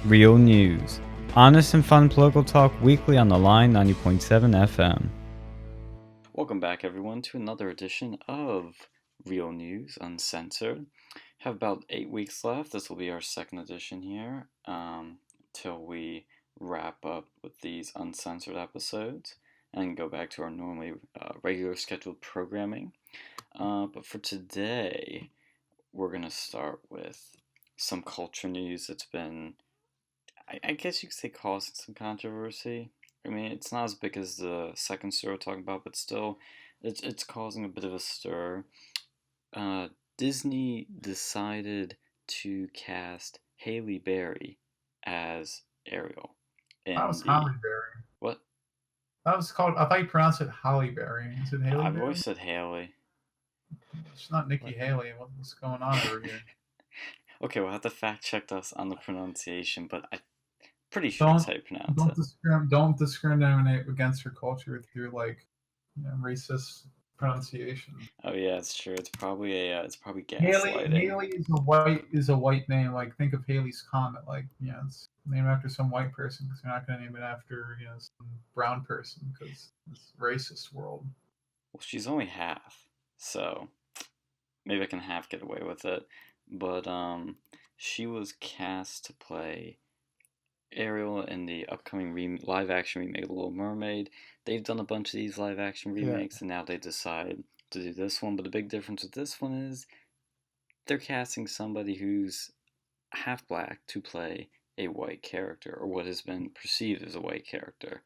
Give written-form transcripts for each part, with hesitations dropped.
Real news. Honest and fun political talk weekly on the line 90.7 FM. Welcome back, everyone, to another edition of Real News Uncensored. Have about 8 weeks left. This will be our second edition here till we wrap up with these uncensored episodes and go back to our normally regular scheduled programming. But for today, we're going to start with some culture news that's been, I guess you could say, causing some controversy. I mean, it's not as big as the second story we're talking about, but still, it's causing a bit of a stir. Disney decided to cast Halle Berry as Ariel That in was the Halle Berry. what? That was called. I thought you pronounced it Halle Berry. Is it Halle I've Berry? always said Haley. It's not Nikki Haley. What's going on over here? Okay, we'll have to fact check us on the pronunciation, but I'm pretty sure that's how you pronounce it. Don't discriminate against her culture through racist pronunciation. Oh yeah, it's true. It's probably Haley gaslighting. is a white name. Like, think of Haley's Comet. Like, it's named after some white person because you're not going to name it after some brown person because it's a racist world. Well, she's only half, so maybe I can half get away with it. But she was cast to play Ariel in the upcoming live-action remake of The Little Mermaid. They've done a bunch of these live-action remakes, and now they decide to do this one. But the big difference with this one is they're casting somebody who's half black to play a white character, or what has been perceived as a white character.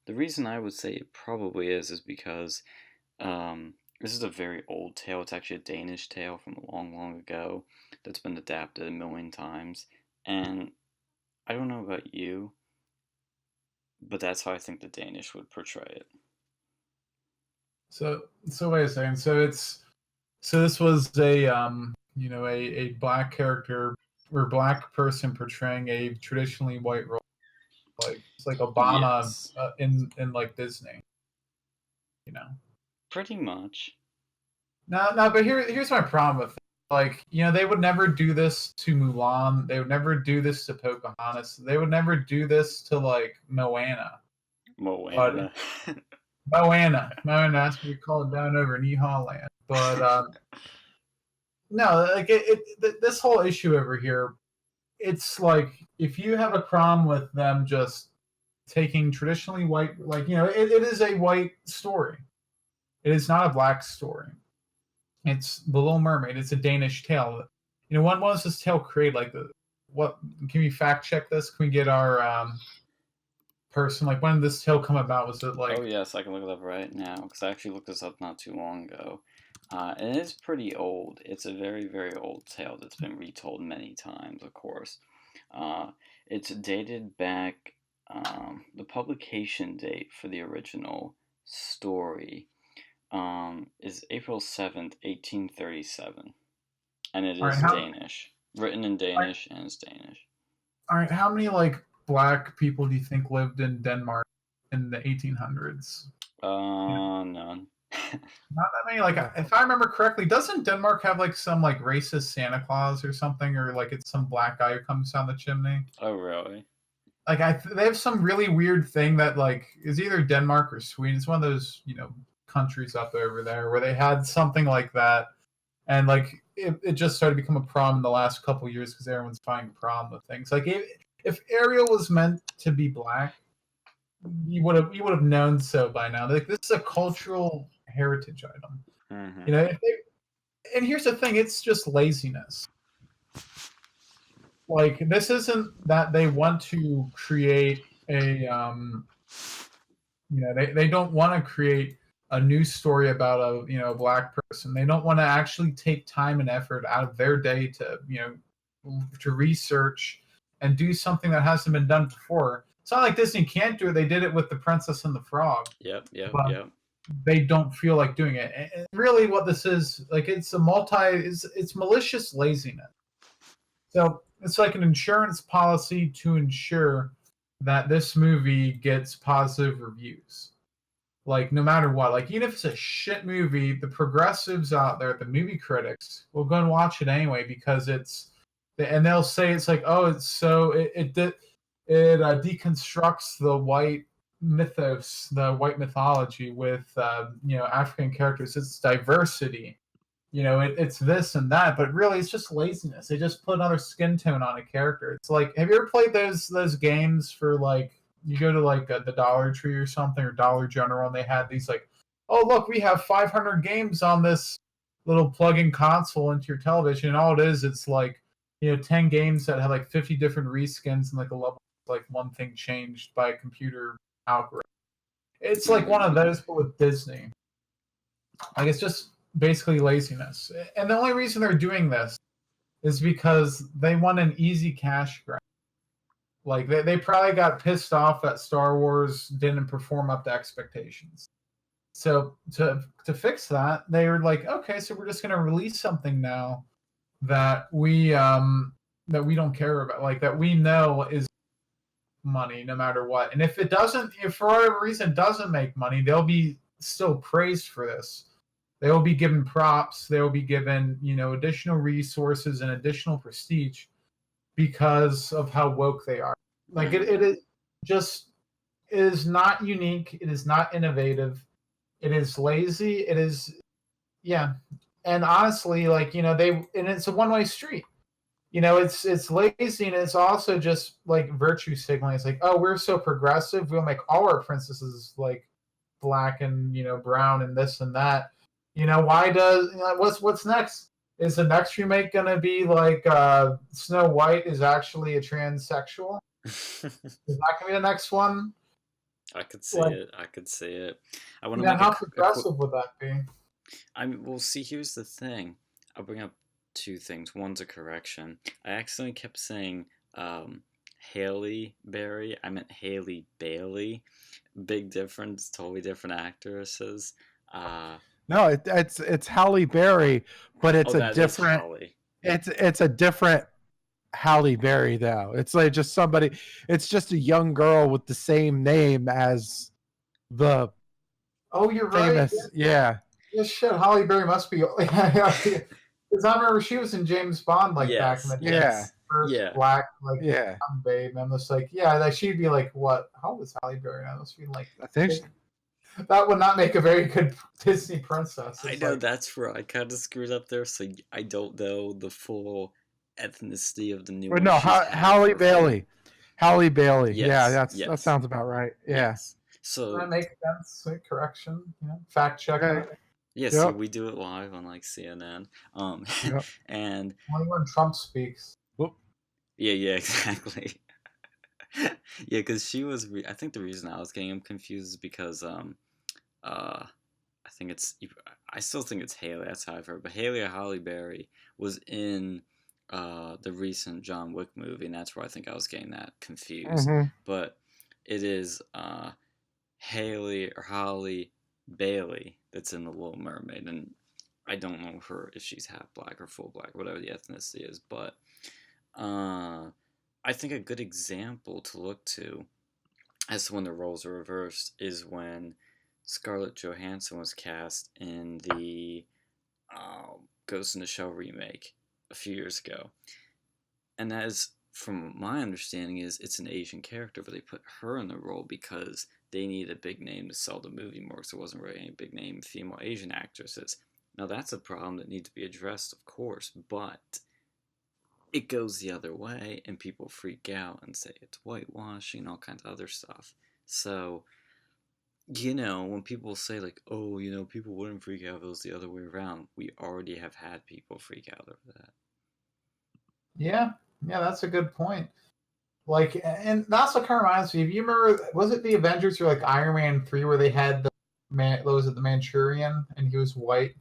The reason I would say it probably is because this is a very old tale. It's actually a Danish tale from long, long ago that's been adapted a million times. And I don't know about you, but that's how I think the Danish would portray it. So wait a second. So this was a black character or black person portraying a traditionally white role, like it's like Obama. Yes. In like Disney, Pretty much. No, but here's my problem with it. Like, they would never do this to Mulan. They would never do this to Pocahontas. They would never do this to, like, Moana. Moana. Moana. That's what we call it down over in Yeehaw land. But, no, like, this whole issue over here, it's like, if you have a problem with them just taking traditionally white, like, it is a white story. It is not a black story. It's The Little Mermaid. It's a Danish tale. When was this tale created? Like, what? Can we fact check this? Can we get our person? Like, when did this tale come about? Was it like? Oh yes, I can look it up right now because I actually looked this up not too long ago, and it's pretty old. It's a very, very old tale that's been retold many times, of course. It's dated back. The publication date for the original story is April 7th, 1837. And it is Danish. Written in Danish, and it's Danish. All right, how many, like, black people do you think lived in Denmark in the 1800s? None. Not that many. Like, if I remember correctly, doesn't Denmark have, like, some, like, racist Santa Claus or something? Or, like, it's some black guy who comes down the chimney? Oh, really? Like, they have some really weird thing that, like, is either Denmark or Sweden. It's one of those, countries up over there where they had something like that, and like it just started to become a problem in the last couple of years because everyone's finding a problem with things. Like, if Ariel was meant to be black, you would have known so by now. Like, this is a cultural heritage item. Mm-hmm. And here's the thing: it's just laziness. Like, this isn't that they want to create a they don't want to create a news story about a black person. They don't want to actually take time and effort out of their day to to research and do something that hasn't been done before. It's not like Disney can't do it. They did it with The Princess and the Frog. Yep. They don't feel like doing it. And really, what this is, like, it's it's malicious laziness. So it's like an insurance policy to ensure that this movie gets positive reviews. Like, no matter what, like, even if it's a shit movie, the progressives out there, the movie critics, will go and watch it anyway because it's and they'll say it's like, oh, it's so it deconstructs the white mythos, the white mythology with African characters. It's diversity. It's this and that, but really it's just laziness. They just put another skin tone on a character. It's like, have you ever played those games for like you go to like the Dollar Tree or something or Dollar General and they had these like, oh look, we have 500 games on this little plug-in console into your television, and all it is, it's like 10 games that have like 50 different reskins and like a level, like one thing changed by a computer algorithm. It's like one of those, but with Disney. Like it's just basically laziness. And the only reason they're doing this is because they want an easy cash grab. Like they probably got pissed off that Star Wars didn't perform up to expectations. So to fix that, they were like, okay, so we're just going to release something now that we don't care about, like that we know is money no matter what. And if it doesn't, if for whatever reason doesn't make money, they'll be still praised for this. They will be given props. They will be given additional resources and additional prestige because of how woke they are. Like it is just, it is not unique. It is not innovative. It is lazy. It is, yeah. And honestly, like, and it's a one-way street. It's lazy, and it's also just like virtue signaling. It's like, oh, we're so progressive. We'll make all our princesses like black and, brown and this and that. Why does, what's next? Is the next remake going to be like Snow White is actually a transsexual? Is that going to be the next one? I could see it. I could see it. I want to make how progressive would that be? Well, see, here's the thing. I'll bring up two things. One's a correction. I accidentally kept saying Halle Berry. I meant Haley Bailey. Big difference. Totally different actresses. No, it's Halle Berry, but it's a different. It's a different Halle Berry though. It's like just somebody. It's just a young girl with the same name as the. Oh, you're famous, right. Yeah. Yeah, shit. Halle Berry must be. Because I remember she was in James Bond back in the day. First black babe. And I'm just like, like she'd be like, what? How old is Halle Berry? I must be like, I think. That would not make a very good Disney princess. I know, that's where I kind of screwed up there, so I don't know the full ethnicity of the new one. No, Halle Bailey. Halle Bailey. Yes, yeah, that sounds about right. Yeah. Yes. So that makes sense. Correction. Fact check. Okay. Yeah, so we do it live on like CNN. And only when Trump speaks. Whoop. Yeah, exactly. Yeah, because she was. I think the reason I was getting him confused is because I think I still think it's Haley. That's how I've heard. But Haley or Halle Berry was in the recent John Wick movie, and that's where I think I was getting that confused. Mm-hmm. But it is Haley or Halle Bailey that's in the Little Mermaid, and I don't know if she's half black or full black, whatever the ethnicity is. But I think a good example to look to as to when the roles are reversed is when Scarlett Johansson was cast in the Ghost in the Shell remake a few years ago. And that is, from my understanding, it's an Asian character, but they put her in the role because they needed a big name to sell the movie more, because there wasn't really any big name female Asian actresses. Now that's a problem that needs to be addressed, of course, but it goes the other way, and people freak out and say it's whitewashing, all kinds of other stuff. So, when people say, like, oh, people wouldn't freak out if it was the other way around, we already have had people freak out over that. Yeah, that's a good point. Like, and that's what kind of reminds me. If you remember, was it the Avengers or like Iron Man 3 where they had the Manchurian and he was white?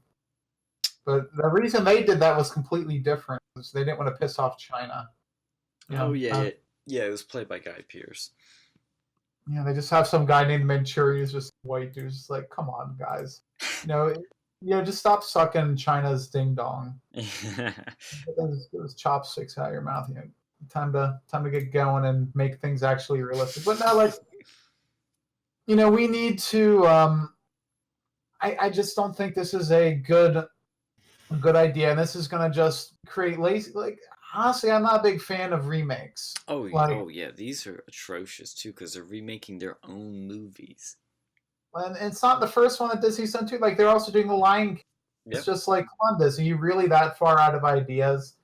But the reason they did that was completely different. They didn't want to piss off China. It was played by Guy Pearce. Yeah, they just have some guy named Manchurian who's just white dude. Just like, come on, guys. Just stop sucking China's ding dong. those chopsticks out of your mouth. Time to get going and make things actually realistic. But now, like, we need to. I just don't think this is a good idea, and this is going to just create lazy. Like, honestly, I'm not a big fan of remakes. Oh yeah, these are atrocious too because they're remaking their own movies. And it's not the first one that Disney's done too. Like they're also doing The Lion King. It's just like, come on, Disney, you really that far out of ideas?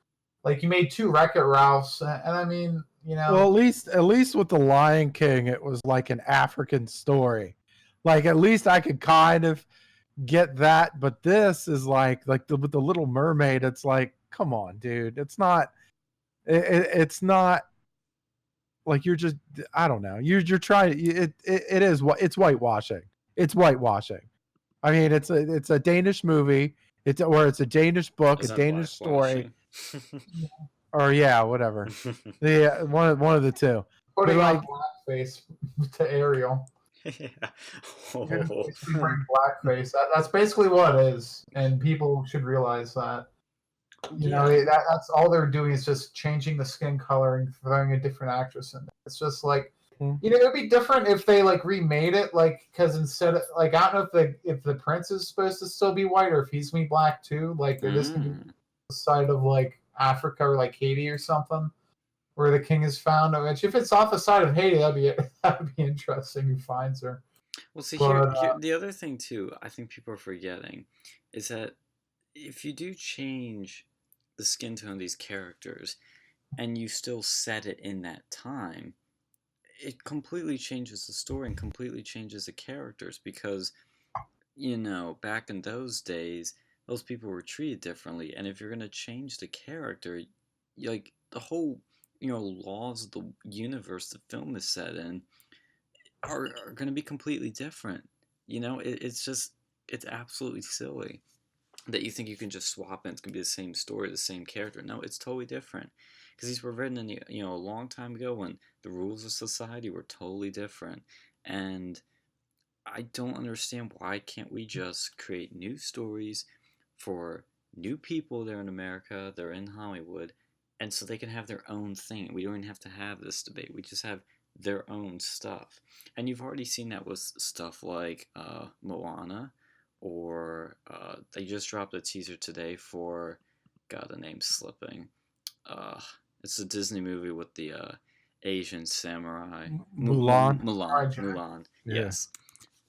Like you made 2 Wreck-It Ralphs, and I mean, Well, at least with The Lion King, it was like an African story. Like at least I could kind of get that, but this is like with the Little Mermaid. It's like, come on, dude. It's not. It's not like you're just. I don't know. You're trying. It is what it's whitewashing. It's whitewashing. I mean, it's a Danish movie. It's a Danish book, Is a that Danish story. blackwashing? Or yeah, whatever. Yeah, one of the two. putting But, on blackface to Ariel. Yeah. Wearing Oh. blackface. That's basically what it is, and people should realize that. You know, that's all they're doing is just changing the skin color and throwing a different actress in there. It's just like, you know, it'd be different if they like remade it, like because instead of like I don't know if the prince is supposed to still be white or if he's gonna be black too. Like they're just gonna be the side of like Africa or like Haiti or something, where the king is found. Which if it's off the side of Haiti, that'd be interesting. Who finds her? Well, see, But, here the other thing too, I think people are forgetting, is that if you do change the skin tone of these characters, and you still set it in that time, it completely changes the story and completely changes the characters because, you know, back in those days, those people were treated differently, and if you're gonna change the character, like the whole, you know, laws of the universe the film is set in are going to be completely different. You know, it's just, it's absolutely silly that you think you can just swap and it's going to be the same story, the same character. No, it's totally different. Because these were written in, you know, a long time ago when the rules of society were totally different. And I don't understand why can't we just create new stories for new people there in America, they're in Hollywood, and so they can have their own thing. We don't even have to have this debate. We just have their own stuff. And you've already seen that with stuff like Moana, or they just dropped a teaser today for, God, the name's slipping. It's a Disney movie with the Asian samurai. Mulan. Mulan. Yeah. Yes.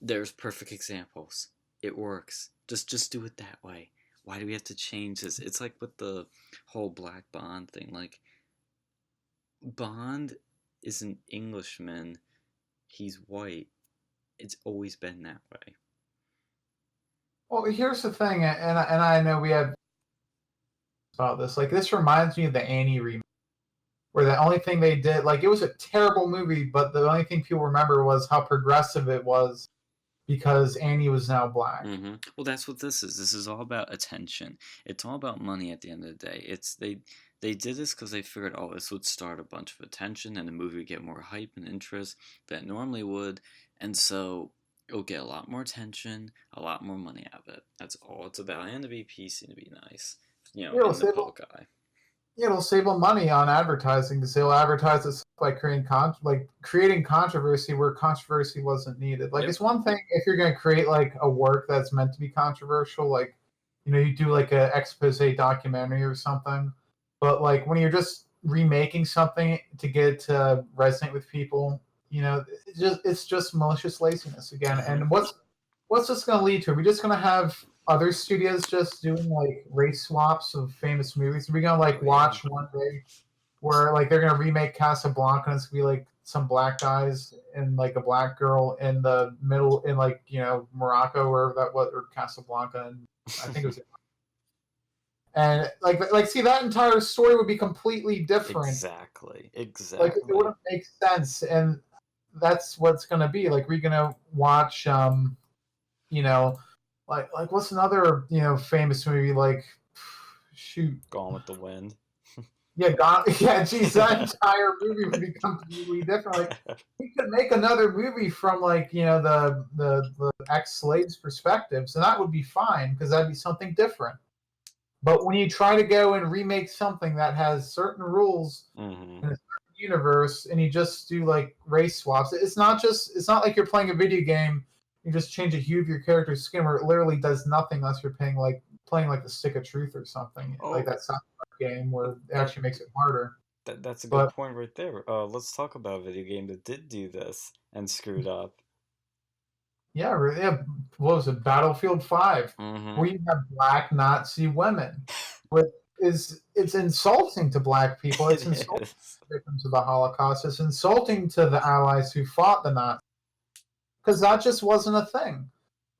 There's perfect examples. It works. Just do it that way. Why do we have to change this? It's like with the whole Black Bond thing. Like, Bond is an Englishman. He's white. It's always been that way. Well, here's the thing, and I know we have about this. Like, this reminds me of the Annie remake, where the only thing they did, like, it was a terrible movie, but the only thing people remember was how progressive it was because Annie was now black. Mm-hmm. Well, that's what this is. This is all about attention. It's all about money at the end of the day. It's they did this because they figured, oh, this would start a bunch of attention and the movie would get more hype and interest than it normally would, and so it'll get a lot more attention, a lot more money out of it. That's all it's about. And to be PC and to be nice, you know, in the public eye. Yeah, it'll save them money on advertising because they'll advertise it by creating controversy where controversy wasn't needed. Like, it's one thing if you're going to create like a work that's meant to be controversial, like, you know, you do like an expose documentary or something. But like when you're just remaking something to get it to resonate with people, you know, it's just malicious laziness again. And what's this going to lead to? Are we just going to have other studios just doing like race swaps of famous movies? Are we gonna like watch one day where like they're gonna remake Casablanca and it's gonna be like some black guys and like a black girl in the middle in like, you know, Morocco or that was, or Casablanca, and I think it was and like see, that entire story would be completely different. Exactly. Like it wouldn't make sense, and that's what's gonna be. Like we're gonna watch you know, like what's another, you know, famous movie, like shoot, Gone with the Wind. Geez, that entire movie would be completely different. Like we could make another movie from like, you know, the ex-slaves' perspectives, and that would be fine because that'd be something different. But when you try to go and remake something that has certain rules in a certain universe, and you just do like race swaps, it's not like you're playing a video game. You just change a hue of your character's skin where it literally does nothing unless you're paying like playing like the Stick of Truth or something, like that South Park game where it actually makes it harder. That's a good point right there. Let's talk about a video game that did do this and screwed up. Yeah, what was it? Battlefield 5, where you have black Nazi women. It's insulting to black people. It's insulting to victims of the Holocaust. It's insulting to the Allies who fought the Nazis, because that just wasn't a thing.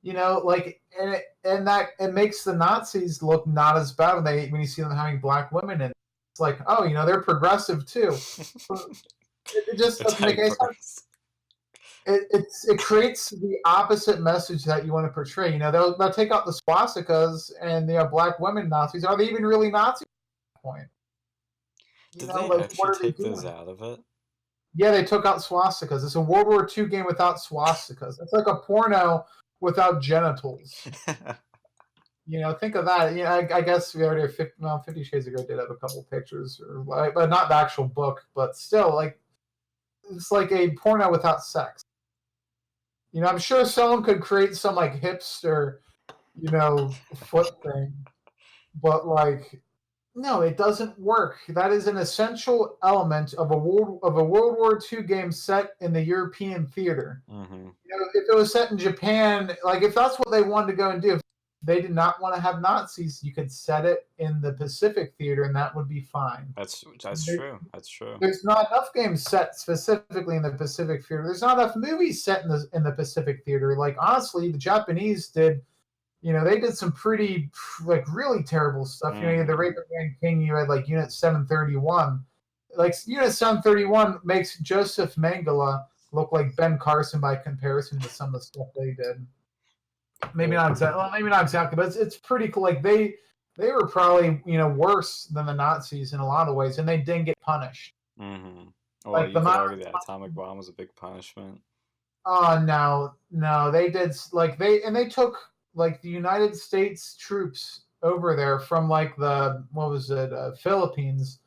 Like, and that it makes the Nazis look not as bad when you see them having black women in it. It's like, oh, they're progressive too. It just doesn't make any sense. It creates the opposite message that you want to portray. They'll take out the swastikas and black women Nazis. Are they even really Nazis at that point? Did they actually take those out of it? Yeah, they took out swastikas. It's a World War II game without swastikas. It's like a porno without genitals. Think of that. I guess we already have 50 Shades of Grey did have a couple pictures, but not the actual book. But still, like, it's like a porno without sex. I'm sure someone could create some like hipster, foot thing, but like, no, it doesn't work. That is an essential element of a World War II game set in the European theater. Mm-hmm. If it was set in Japan, like if that's what they wanted to go and do, if they did not want to have Nazis, you could set it in the Pacific theater, and that would be fine. That's true. That's true. There's not enough games set specifically in the Pacific theater. There's not enough movies set in the Pacific theater. Like, honestly, the Japanese did. They did some pretty, like, really terrible stuff. You had the Rape of Man King. You had like Unit 731. Like, Unit 731 makes Joseph Mengele look like Ben Carson by comparison to some of the stuff they did. Maybe not exactly, but it's pretty cool. Like, they were probably worse than the Nazis in a lot of ways, and they didn't get punished. Mm-hmm. Well, like, you could argue that atomic bomb was a big punishment. Oh no, they did they took like the United States troops over there from like the Philippines,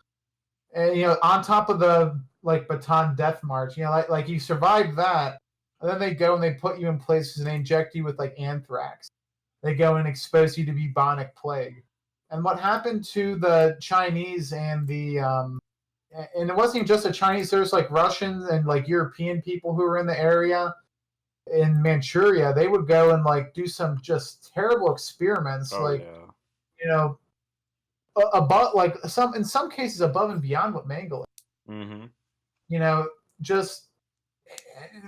and on top of the like Bataan Death March, like you survived that. And then they go and they put you in places and they inject you with like anthrax. They go and expose you to bubonic plague. And what happened to the Chinese and and it wasn't even just the Chinese, there was like Russians and like European people who were in the area in Manchuria. They would go and like do some just terrible experiments, above, like, in some cases above and beyond what Mengele. Mm-hmm. Just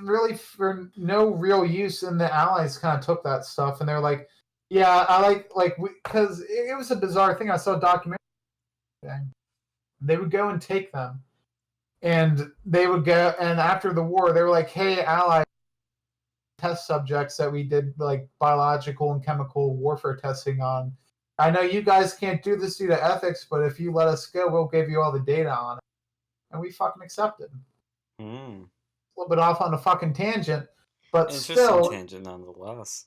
really for no real use, and the Allies kind of took that stuff and they're like, yeah, I because it was a bizarre thing. I saw a documentary. They would go and take them, and they would go, and after the war they were like, hey, Allies, test subjects that we did like biological and chemical warfare testing on. I know you guys can't do this due to ethics, but if you let us go, we'll give you all the data on it. And we fucking accepted. A little bit off on a fucking tangent, but still tangent nonetheless.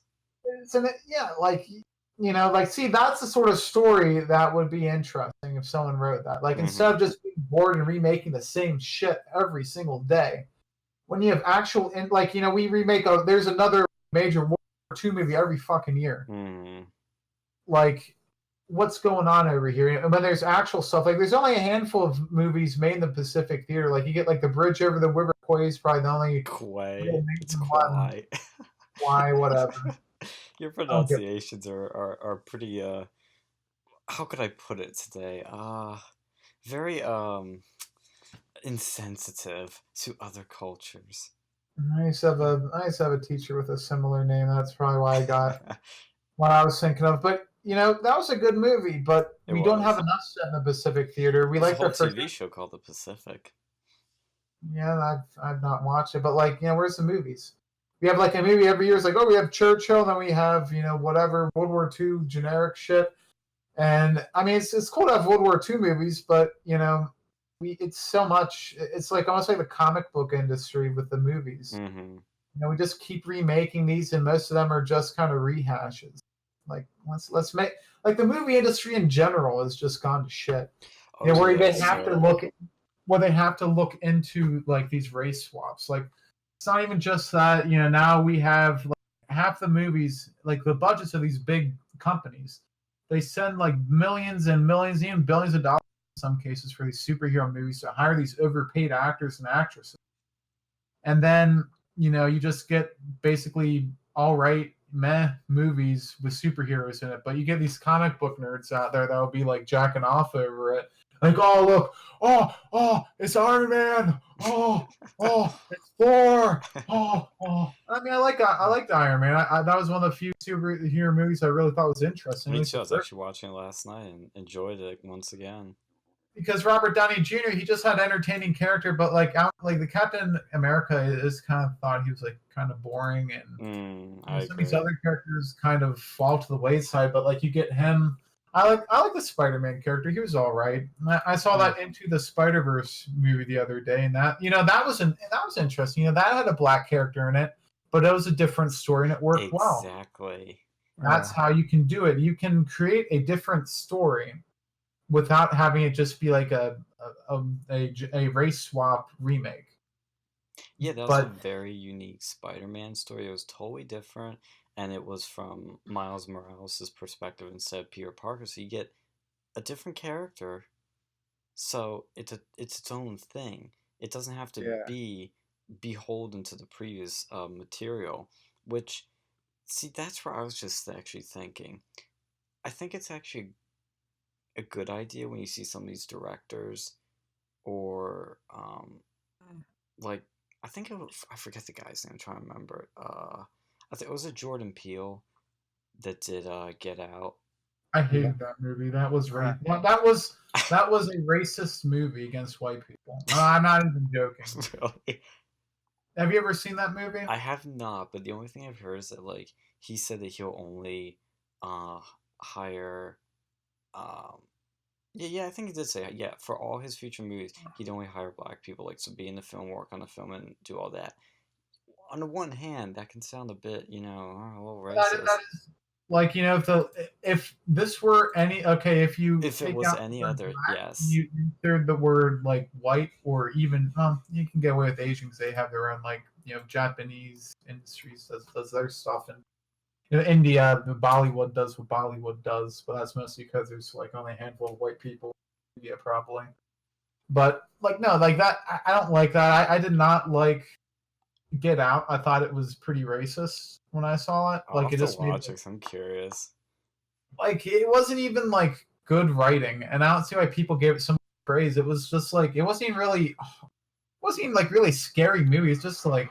See, that's the sort of story that would be interesting if someone wrote that. Like, instead of just being bored and remaking the same shit every single day, when you have actual, we remake there's another major World War II movie every fucking year. Like, what's going on over here? And when there's actual stuff, like, there's only a handful of movies made in the Pacific theater. Like, you get like the Bridge Over the River Kwai is probably the only It's Kwai. Why, whatever. Your pronunciations are pretty how could I put it today? Very insensitive to other cultures. I used to have a teacher with a similar name. That's probably why I got what I was thinking of. But that was a good movie, but we don't have enough set in the Pacific theater. We like a whole TV show called The Pacific. Yeah, I've not watched it, but where's the movies? We have like a movie every year. It's like, oh, we have Churchill, then we have whatever World War II generic shit. And I mean, it's cool to have World War II movies, but it's so much. It's like almost like the comic book industry with the movies. We just keep remaking these, and most of them are just kind of rehashes. Like, let's make, like, the movie industry in general has just gone to shit. Where they have to look into like these race swaps. Like, it's not even just that. Now we have like half the movies, like the budgets of these big companies they send like millions and millions, even billions of dollars in some cases for these superhero movies to hire these overpaid actors and actresses. And then, you just get basically all right, meh movies with superheroes in it. But you get these comic book nerds out there that will be like jacking off over it. Like, oh, look, it's Iron Man. It's Thor. I mean, I like Iron Man. That was one of the few superhero movies I really thought was interesting. Me too. I was actually watching it last night and enjoyed it once again. Because Robert Downey Jr. he just had entertaining character, but like the Captain America is kind of thought he was like kind of boring, and some of these other characters kind of fall to the wayside. But like you get him, I like the Spider-Man character. He was all right. I saw that Into the Spider-Verse movie the other day, and that that was interesting. That had a black character in it, but it was a different story, and it worked well. Exactly. That's how you can do it. You can create a different story without having it just be like a race swap remake. Yeah, that was a very unique Spider-Man story. It was totally different, and it was from Miles Morales' perspective instead of Peter Parker. So you get a different character. So it's its own thing. It doesn't have to be beholden to the previous material. Which, see, that's where I was just actually thinking. I think it's actually a good idea when you see some of these directors or like I forget the guy's name. I'm trying to remember it. I think it was a Jordan Peele that did Get Out. I hated that movie. That was right. That was a racist movie against white people. I'm not even joking. Really? Have you ever seen that movie? I have not, but the only thing I've heard is that like he said that he'll only hire I think he did say for all his future movies he'd only hire black people, like, to be in the film, work on the film, and do all that. On the one hand, that can sound a bit, a little racist. That is, like, if this were if it was any other black, yes, you insert the word like white, or even you can get away with Asian because they have their own, like, Japanese industries does their stuff, and India, Bollywood does what Bollywood does, but that's mostly because there's like only a handful of white people in India, probably. But like, no, like that, I don't like that. I did not like Get Out. I thought it was pretty racist when I saw it. Like, it just watch it. I'm curious. Like, it wasn't even like good writing, and I don't see why people gave it so much praise. It was just like, it wasn't even like really scary movie. It's just like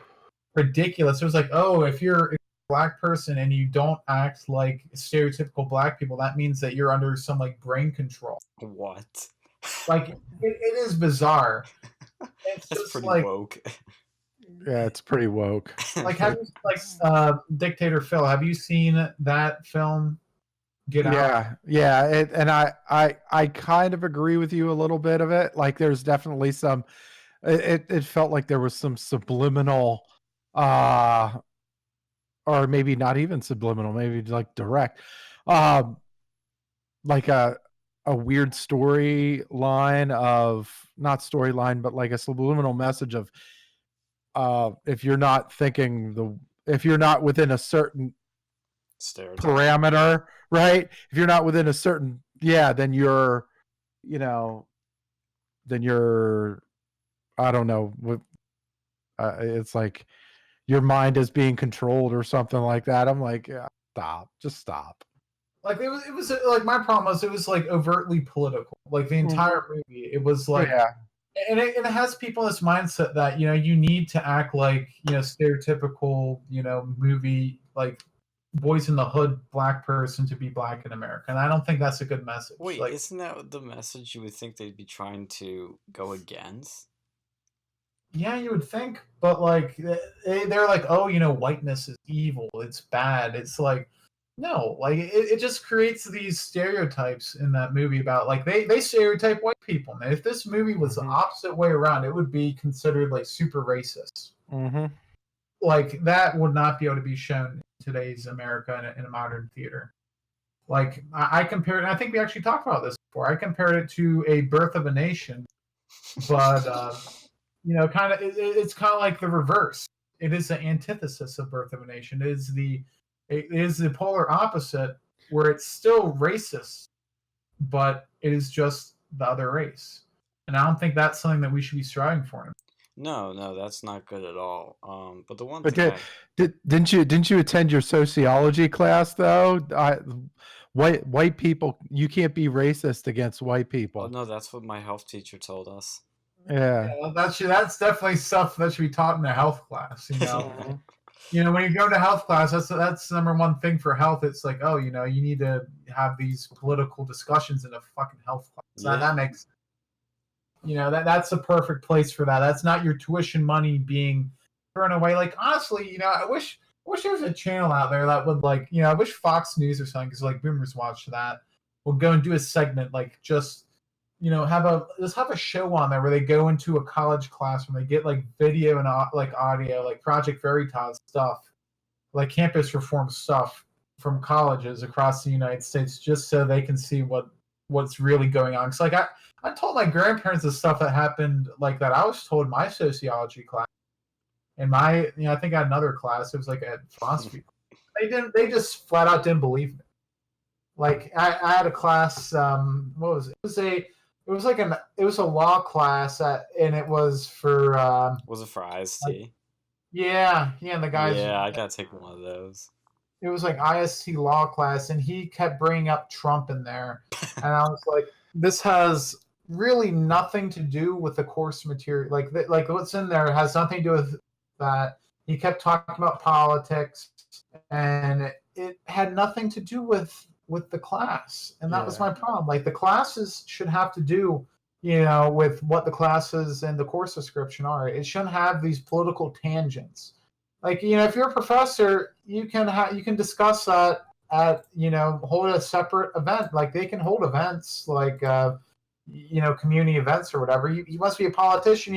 ridiculous. It was like, oh, if you're black person and you don't act like stereotypical black people, that means that you're under some like brain control. What? Like, it is bizarre. It's That's just pretty like, woke. Yeah, it's pretty woke. Like, have you, Dictator Phil, have you seen that film, Get Out? Yeah. And I kind of agree with you a little bit of it. Like, there's definitely some. It felt like there was some subliminal, or maybe not even subliminal, maybe like direct, like a weird storyline of, not storyline, but like a subliminal message of, if you're not within a certain stereotype parameter, right? If you're not within a certain, then you're, I don't know, it's like your mind is being controlled or something like that. I'm like, just stop. Like, it was like, my problem was, it was like overtly political. Like, the entire movie, it was like, and it has people in this mindset that, you need to act like, stereotypical, movie, like, boys in the hood black person to be black in America. And I don't think that's a good message. Wait, like, isn't that the message you would think they'd be trying to go against? Yeah, you would think, but like, they're like, oh, whiteness is evil, it's bad. It's like, no, like, it just creates these stereotypes in that movie about, like, they stereotype white people. And if this movie was the opposite way around, it would be considered like super racist. Like, that would not be able to be shown in today's America in a modern theater. Like, I compared, and I think we actually talked about this before, I compared it to A Birth of a Nation, but kind of, it's kind of like the reverse. It is the antithesis of Birth of a Nation. It is the polar opposite where it's still racist, but it is just the other race. And I don't think that's something that we should be striving for. No, that's not good at all. But the one But thing didn't you attend your sociology class though? White people, you can't be racist against white oh people. no, that's what my health teacher told us. Yeah. Yeah, that's definitely stuff that should be taught in a health class. When you go to health class, that's the number one thing for health. It's like, oh, you need to have these political discussions in a fucking health class. Yeah. That makes, that's a perfect place for that. That's not your tuition money being thrown away. Like, honestly, I wish there was a channel out there that would, like, I wish Fox News or something, because like boomers watch that, will go and do a segment like just have a show on there where they go into a college classroom, they get like video and like audio, like Project Veritas stuff, like campus reform stuff from colleges across the United States, just so they can see what's really going on. Because like I told my grandparents the stuff that happened, like that I was told in my sociology class, and my I think I had another class. It was like a philosophy. They just flat out didn't believe me. Like I had a class. What was it? It was a law class, and it was for. Was it for IST? Yeah, and the guys. Yeah, I gotta take one of those. It was like IST law class, and he kept bringing up Trump in there, and I was like, "This has really nothing to do with the course material. Like what's in there has nothing to do with that." He kept talking about politics, and it had nothing to do with the class, and that was my problem. Like, the classes should have to do with what the classes and the course description are. It shouldn't have these political tangents. Like, if you're a professor, you can discuss that at hold a separate event. Like, they can hold events like community events or whatever. You must be a politician,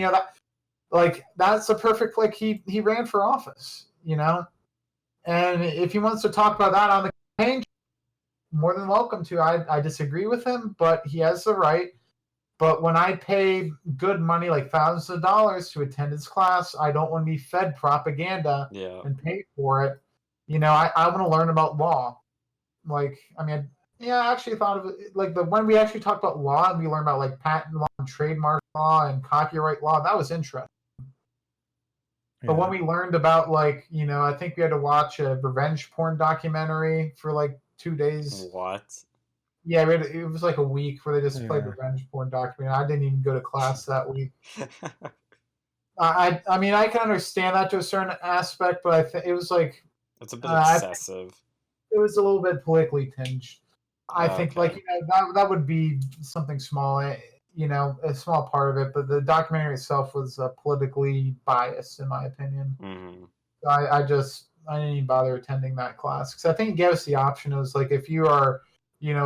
that's a perfect, like, he ran for office, and if he wants to talk about that on the campaign, more than welcome to. I disagree with him, but he has the right. But when I pay good money, like thousands of dollars, to attend his class, I don't want to be fed propaganda and pay for it. I want to learn about law. Like, I actually thought of it like when we actually talked about law and we learned about like patent law and trademark law and copyright law, that was interesting. Yeah. But when we learned about like, I think we had to watch a revenge porn documentary for like 2 days. What? Yeah, it was like a week where they just played revenge porn documentary. I didn't even go to class that week. I can understand that to a certain aspect, but I think it was like it's a bit excessive. It was a little bit politically tinged. I think like that would be something small, a small part of it. But the documentary itself was politically biased, in my opinion. Mm-hmm. I didn't even bother attending that class because I think it gave us the option. It was like, if you are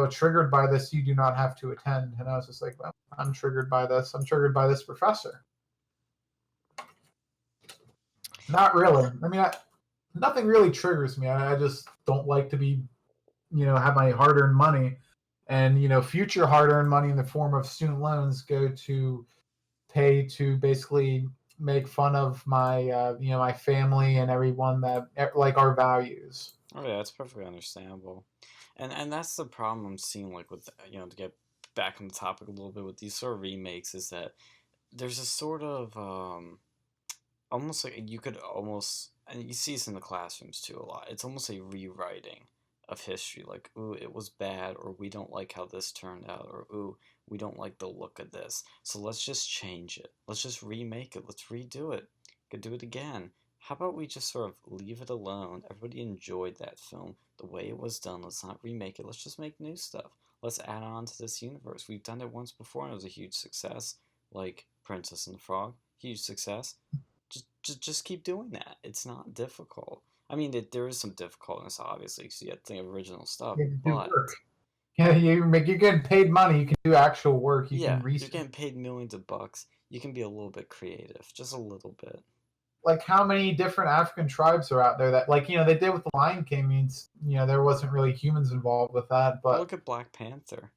triggered by this, you do not have to attend. And I was just like, well, I'm triggered by this. I'm triggered by this professor. Not really. Nothing really triggers me. I just don't like to be, have my hard-earned money and, future hard-earned money in the form of student loans go to pay to basically make fun of my, my family and everyone that like our values. Oh yeah, that's perfectly understandable. And that's the problem I'm seeing, like, with, to get back on the topic a little bit with these sort of remakes, is that there's a sort of, almost like, you could almost, and you see this in the classrooms too a lot, it's almost a rewriting of history, like, ooh, it was bad, or we don't like how this turned out, or ooh, we don't like the look of this, so let's just change it, let's just remake it, let's redo it, could do it again. How about we just sort of leave it alone? Everybody enjoyed that film the way it was done. Let's not remake it. Let's just make new stuff. Let's add on to this universe. We've done it once before and it was a huge success. Like Princess and the Frog. Huge success. Just keep doing that. It's not difficult. There is some difficultness, obviously, because you have to think of original stuff. But work. Yeah, you're getting paid money. You can do actual work. You can research. You're getting paid millions of bucks. You can be a little bit creative. Just a little bit. Like, how many different African tribes are out there that, like, they did with the Lion King, means, there wasn't really humans involved with that, but... Look at Black Panther.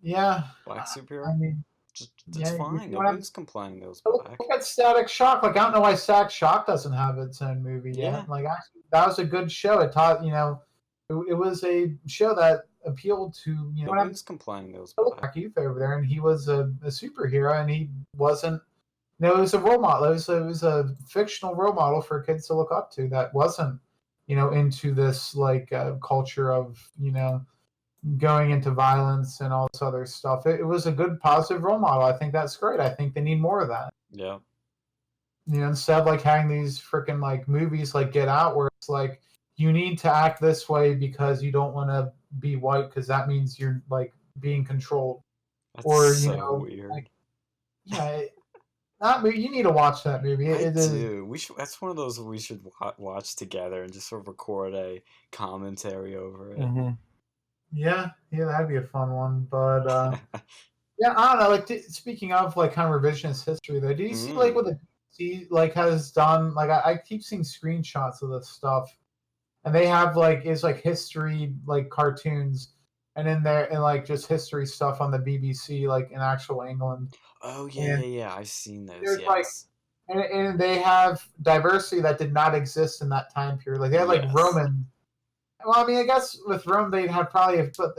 Yeah. Black superhero? It's fine. Nobody's complaining it was black. Look at Static Shock. Like, I don't know why Static Shock doesn't have its own movie yet. Like, actually, that was a good show. It taught, It was a show that appealed to Nobody was complaining it was black youth over there, and he was a superhero, and he wasn't. You know, it was a role model. It was a fictional role model for kids to look up to that wasn't, into this like culture of going into violence and all this other stuff. It was a good positive role model. I think that's great. I think they need more of that. Yeah. Instead of like having these freaking like movies like Get Out where it's like you need to act this way because you don't want to be white because that means you're like being controlled. That's or so weird. Like, yeah, that movie, you need to watch that movie. I do. We should. That's one of those we should watch together and just sort of record a commentary over it. Mm-hmm. Yeah, that'd be a fun one. But yeah, I don't know. Like speaking of like kind of revisionist history, though, do you see like what the BBC like has done? Like I keep seeing screenshots of this stuff, and they have like it's like history like cartoons, and in there and like just history stuff on the BBC like in actual England. Oh yeah. I've seen those. Yes. Like, and they have diversity that did not exist in that time period. Like they had like Roman. Well, I mean, I guess with Rome they'd have probably, but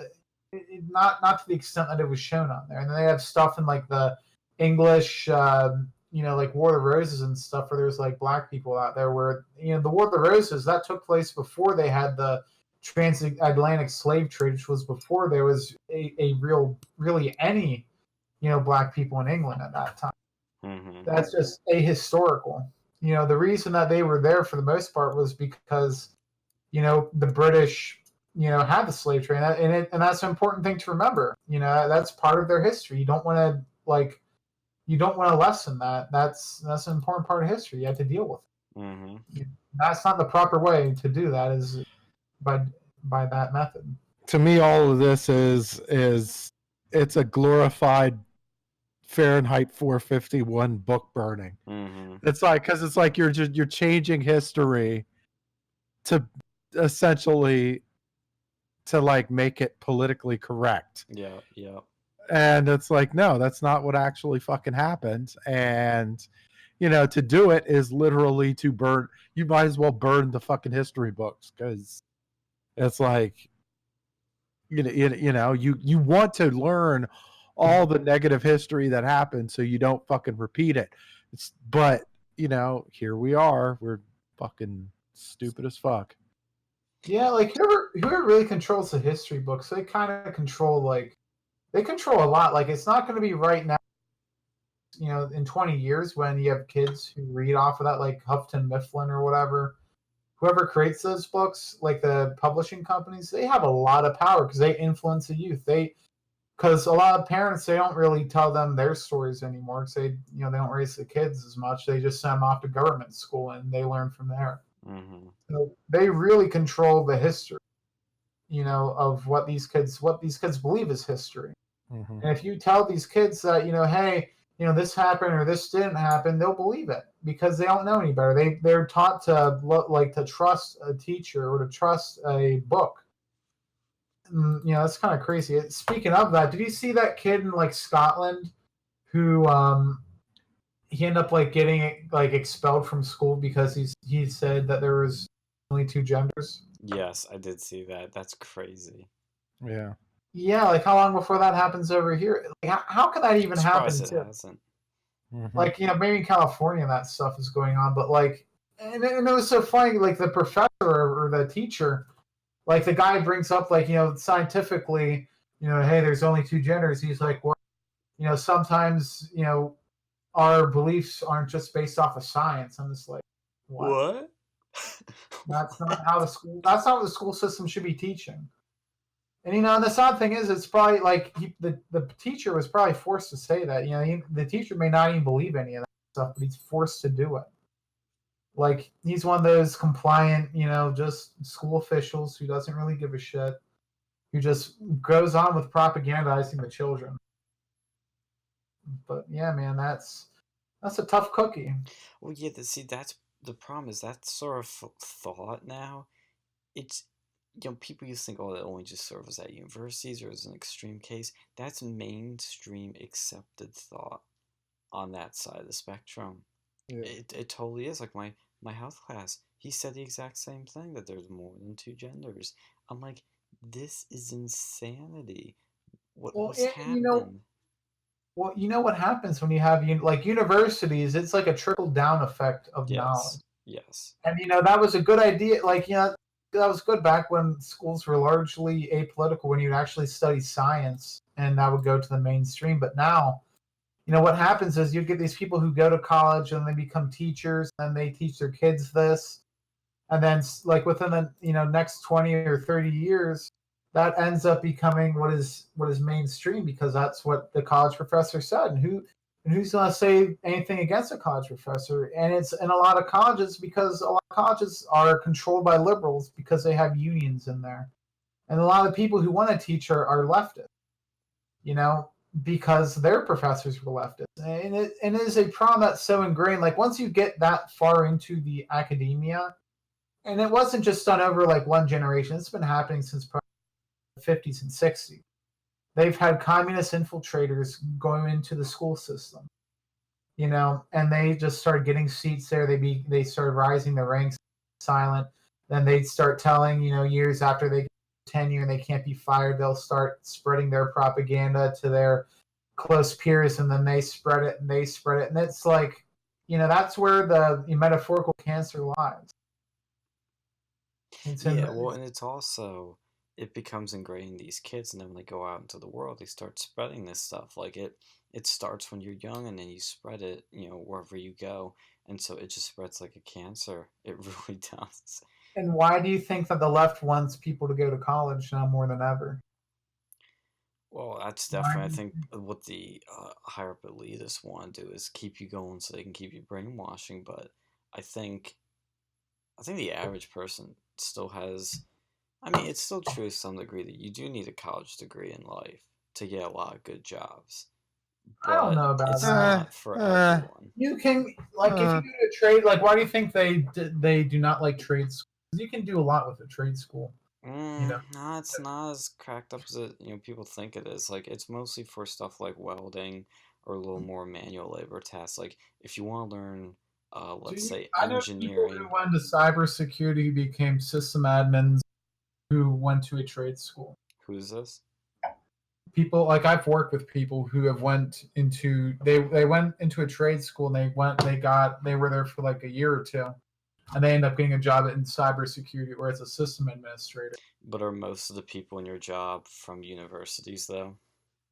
not to the extent that it was shown on there. And then they have stuff in like the English, like War of the Roses and stuff, where there's like black people out there. Where the War of the Roses that took place before they had the transatlantic slave trade, which was before there was a really any black people in England at that time. Mm-hmm. That's just ahistorical. The reason that they were there for the most part was because the British had the slave trade, and that's an important thing to remember. That's part of their history. You don't want to lessen that. That's an important part of history. You have to deal with it. Mm-hmm. That's not the proper way to do that. Is by that method. To me, all of this is it's a glorified Fahrenheit 451 book burning. Mm-hmm. It's like because it's like you're changing history to essentially to like make it politically correct. Yeah. And it's like, no, that's not what actually fucking happened. And to do it is literally to burn. You might as well burn the fucking history books because it's like you want to learn all the negative history that happened so you don't fucking repeat it. But here we are. We're fucking stupid as fuck. Yeah, like whoever really controls the history books, they kind of control they control a lot. Like it's not going to be right now. In 20 years when you have kids who read off of that, like Houghton Mifflin or whatever, whoever creates those books, like the publishing companies, they have a lot of power because they influence the youth. Because a lot of parents, they don't really tell them their stories anymore because they don't raise the kids as much. They just send them off to government school and they learn from there. Mm-hmm. So they really control the history, of what these kids believe is history. Mm-hmm. And if you tell these kids that, hey, this happened or this didn't happen, they'll believe it because they don't know any better. They're taught to trust a teacher or to trust a book. That's kind of crazy. Speaking of that, did you see that kid in like Scotland who he ended up like getting like expelled from school because he said that there was only two genders? Yes, I did see that. That's crazy. Yeah. Yeah, like how long before that happens over here? Like, how can that even happen? It hasn't. Mm-hmm. Like maybe in California that stuff is going on, but like, and it was so funny. Like the professor or the teacher, like the guy brings up like scientifically, hey, there's only two genders. He's like, well, sometimes our beliefs aren't just based off of science. I'm just like, what? That's not how that's not what the school system should be teaching. And and the sad thing is, it's probably like the teacher was probably forced to say that. The teacher may not even believe any of that stuff, but he's forced to do it. Like he's one of those compliant, just school officials who doesn't really give a shit, who just goes on with propagandizing the children. But yeah, man, that's a tough cookie. Well, yeah. That's the problem. Is that sort of thought now? It's people used to think, oh, it only just serves at universities or as an extreme case. That's mainstream accepted thought on that side of the spectrum. Yeah. It totally is. Like my health class, he said the exact same thing, that there's more than two genders. I'm like, this is insanity. Well, What's you know, happened? what happens when you have like universities? It's like a trickle down effect of knowledge. Yes, yes, And that was a good idea. Like that was good back when schools were largely apolitical, when you'd actually study science, and that would go to the mainstream. But now, what happens is you get these people who go to college and they become teachers, and they teach their kids this, and then like within the next 20 or 30 years, that ends up becoming what is mainstream, because that's what the college professor said. And who's going to say anything against a college professor? And it's in a lot of colleges, because a lot of colleges are controlled by liberals because they have unions in there, and a lot of people who want to teach are leftists, you know because their professors were leftists. And it is a problem that's so ingrained. Like, once you get that far into the academia, and it wasn't just done over like one generation. It's been happening since probably the 50s and 60s. They've had communist infiltrators going into the school system, and they just started getting seats there. They started rising the ranks, silent. Then they'd start telling, years after they get tenure and they can't be fired, they'll start spreading their propaganda to their close peers, and then they spread it and they spread it. And it's like, that's where the metaphorical cancer lies. Yeah, well, and it's also, it becomes ingrained in these kids, and then when they go out into the world, they start spreading this stuff. Like, it starts when you're young, and then you spread it, wherever you go, and so it just spreads like a cancer. It really does. And why do you think that the left wants people to go to college now more than ever? Well, that's definitely, I think, what the higher up elitists want to do is keep you going so they can keep you brainwashing. But I think, I think the average person still has. I mean, it's still true to some degree that you do need a college degree in life to get a lot of good jobs, I don't know but about it's that. not for everyone. You can, like, if you go to a trade, like, why do you think they do not like trade schools? Because you can do a lot with a trade school. No, it's not as cracked up as people think it is. Like, it's mostly for stuff like welding or a little more manual labor tasks. Like, if you want to learn, let's say, I know people engineering. who went to cybersecurity who became system admins who went to a trade school. Who's this? People, like, I've worked with people who have went into they went into a trade school, and they were there for like a year or two, and they end up getting a job in cybersecurity where it's a system administrator. But are most of the people in your job from universities, though?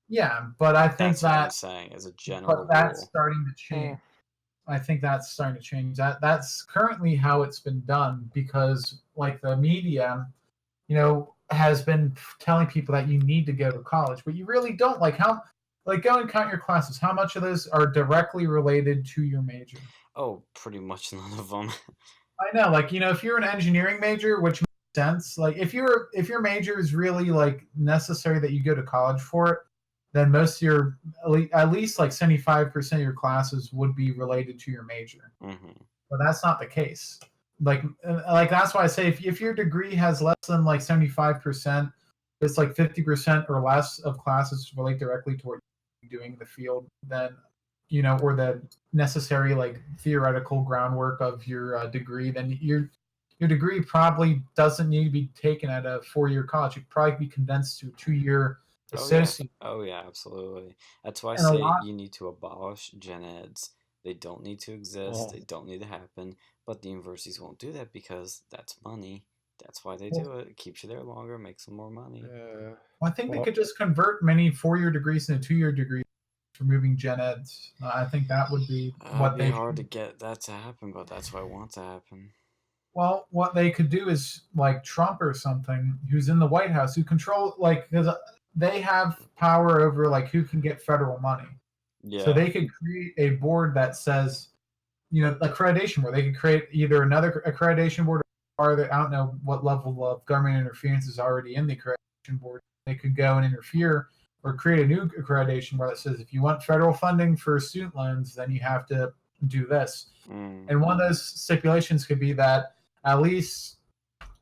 Yeah, but I think That's what I'm saying, as a general that's rule. starting to change. I think that's starting to change. That's currently how it's been done, because like the media, has been telling people that you need to go to college, but you really don't. Like, go and count your classes. How much of those are directly related to your major? Oh, pretty much none of them. I know, like, if you're an engineering major, which makes sense. Like, if your major is really like necessary that you go to college for it, then most of your at least like 75% of your classes would be related to your major. Mm-hmm. But that's not the case. Like that's why I say, if your degree has less than like 75%, it's like 50% or less of classes relate directly to what you're doing in the field, then or the necessary like theoretical groundwork of your degree, then your degree probably doesn't need to be taken at a 4-year college. It could probably be condensed to a 2-year associate. Oh yeah, absolutely. That's why I say you need to abolish gen eds. They don't need to exist. They don't need to happen. But the universities won't do that because that's money. That's why they do it. It keeps you there longer, makes them more money. Well, I think they could just convert many 4-year degrees into 2-year degrees, removing gen eds. I think that would be what they. It'd be hard to get that to happen, but that's what I want to happen. Well, what they could do is like Trump or something, who's in the White House, who control, like, because they have power over like who can get federal money. Yeah. So they could create a board that says, accreditation board. They could create either another accreditation board, or I don't know what level of government interference is already in the accreditation board. They could go and interfere or create a new accreditation board that says, if you want federal funding for student loans, then you have to do this. And one of those stipulations could be that at least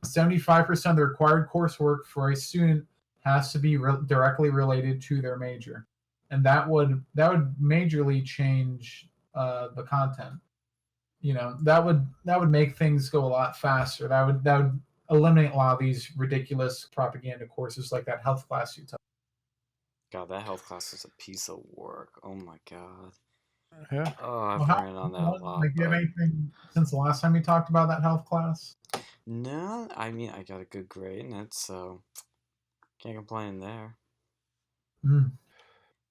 75% of the required coursework for a student has to be directly related to their major, and that would majorly change the content. that would make things go a lot faster. That would eliminate a lot of these ridiculous propaganda courses like that health class you took. God, that health class is a piece of work. Oh my god. Yeah. Oh, I've Well, ran on that a lot. do you have anything since the last time you talked about that health class? No, I mean I got a good grade in it, so can't complain there. Mm.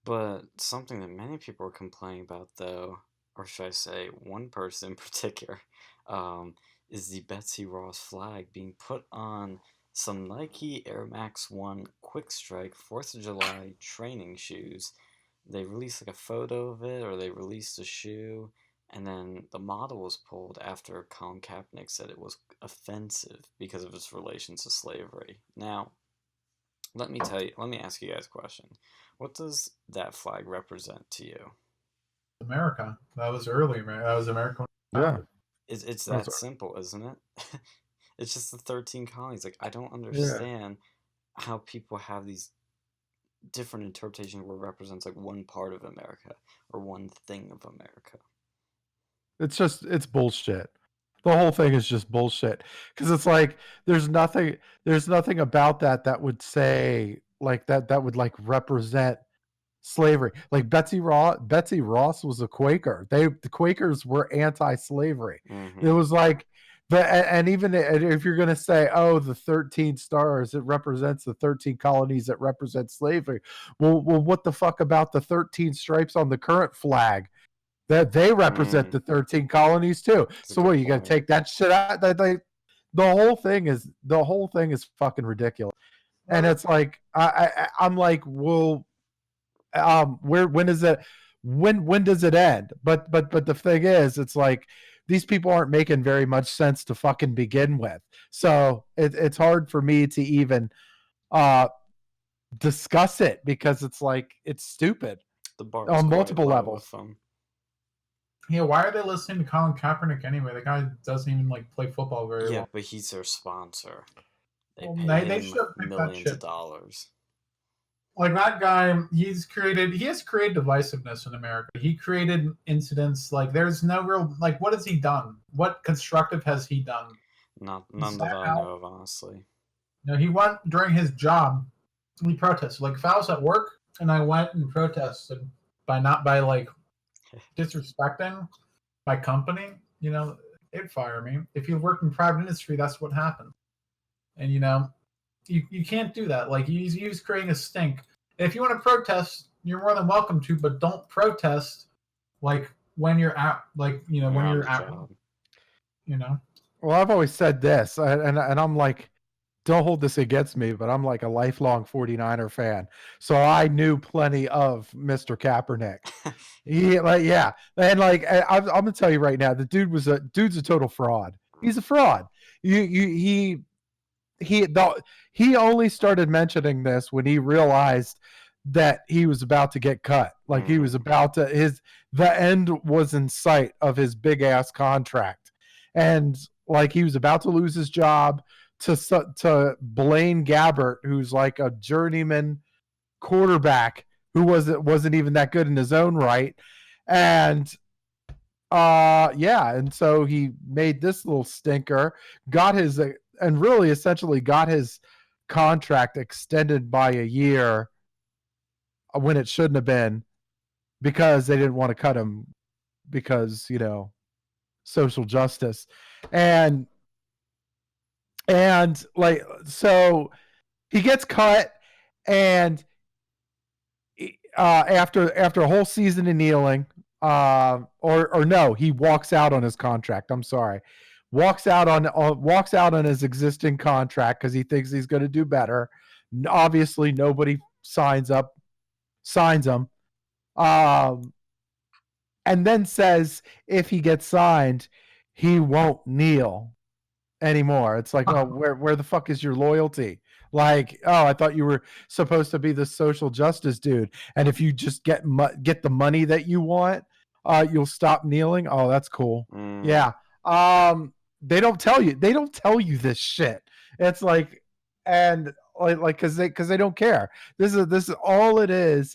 But something that many people are complaining about, though, or should I say, one person in particular, is the Betsy Ross flag being put on some Nike Air Max 1 Quick Strike 4th of July training shoes. They released like a photo of it, or they released a shoe, and then the model was pulled after Colin Kaepernick said it was offensive because of its relation to slavery. Now, let me ask you guys a question. What does that flag represent to you? America. That was early, man. That was America. Yeah. It's that simple, isn't it? It's just the 13 colonies. Like, I don't Yeah. understand how people have these different interpretations where it represents like one part of America or one thing of America. It's bullshit. The whole thing is just bullshit because it's like there's nothing about that would say like that would like represent slavery. Like Betsy Ross was a Quaker. The Quakers were anti-slavery. It was like and even if you're going to say, oh, the 13 stars, it represents the 13 colonies that represent slavery. Well, what the fuck about the 13 stripes on the current flag? That they represent the 13 colonies too. So what, you got to take that shit out? The whole thing is fucking ridiculous. And it's like I'm like, well, when does it end? But the thing is, it's like these people aren't making very much sense to fucking begin with. So it's hard for me to even discuss it because it's like it's stupid on multiple levels. Yeah, why are they listening to Colin Kaepernick anyway? The guy doesn't even like play football very well. Yeah, but he's their sponsor. They they pay him millions of dollars. Like that guy, he has created divisiveness in America. He created incidents like there's no real like what has he done? What constructive has he done? None that I know of, honestly. No, he went during his job. He protested. Like if I was at work and I went and protested by like disrespecting my company, it'd fire me. If you work in private industry, that's what happened. And you can't do that. Like he was creating a stink. And if you want to protest, you're more than welcome to, but don't protest like when you're at when you're at job. Well, I've always said this, and I'm like, don't hold this against me, but I'm like a lifelong 49er fan. So I knew plenty of Mr. Kaepernick. And like I'm gonna tell you right now, the dude's a total fraud. He's a fraud. He only started mentioning this when he realized that he was about to get cut. Like he was about to the end was in sight of his big ass contract, and like he was about to lose his job to Blaine Gabbert, who's like a journeyman quarterback who wasn't even that good in his own right, and and so he made this little stinker, essentially got his contract extended by a year when it shouldn't have been because they didn't want to cut him because social justice and like so he gets cut and after a whole season of kneeling or no, he walks out on his contract. I'm sorry. Walks out on his existing contract because he thinks he's going to do better. Obviously, nobody signs him, and then says if he gets signed, he won't kneel anymore. It's like, oh, where the fuck is your loyalty? Like, oh, I thought you were supposed to be the social justice dude, and if you just get the money that you want, you'll stop kneeling. Oh, that's cool. Yeah. They don't tell you this shit. It's like, and like because they don't care. This is all it is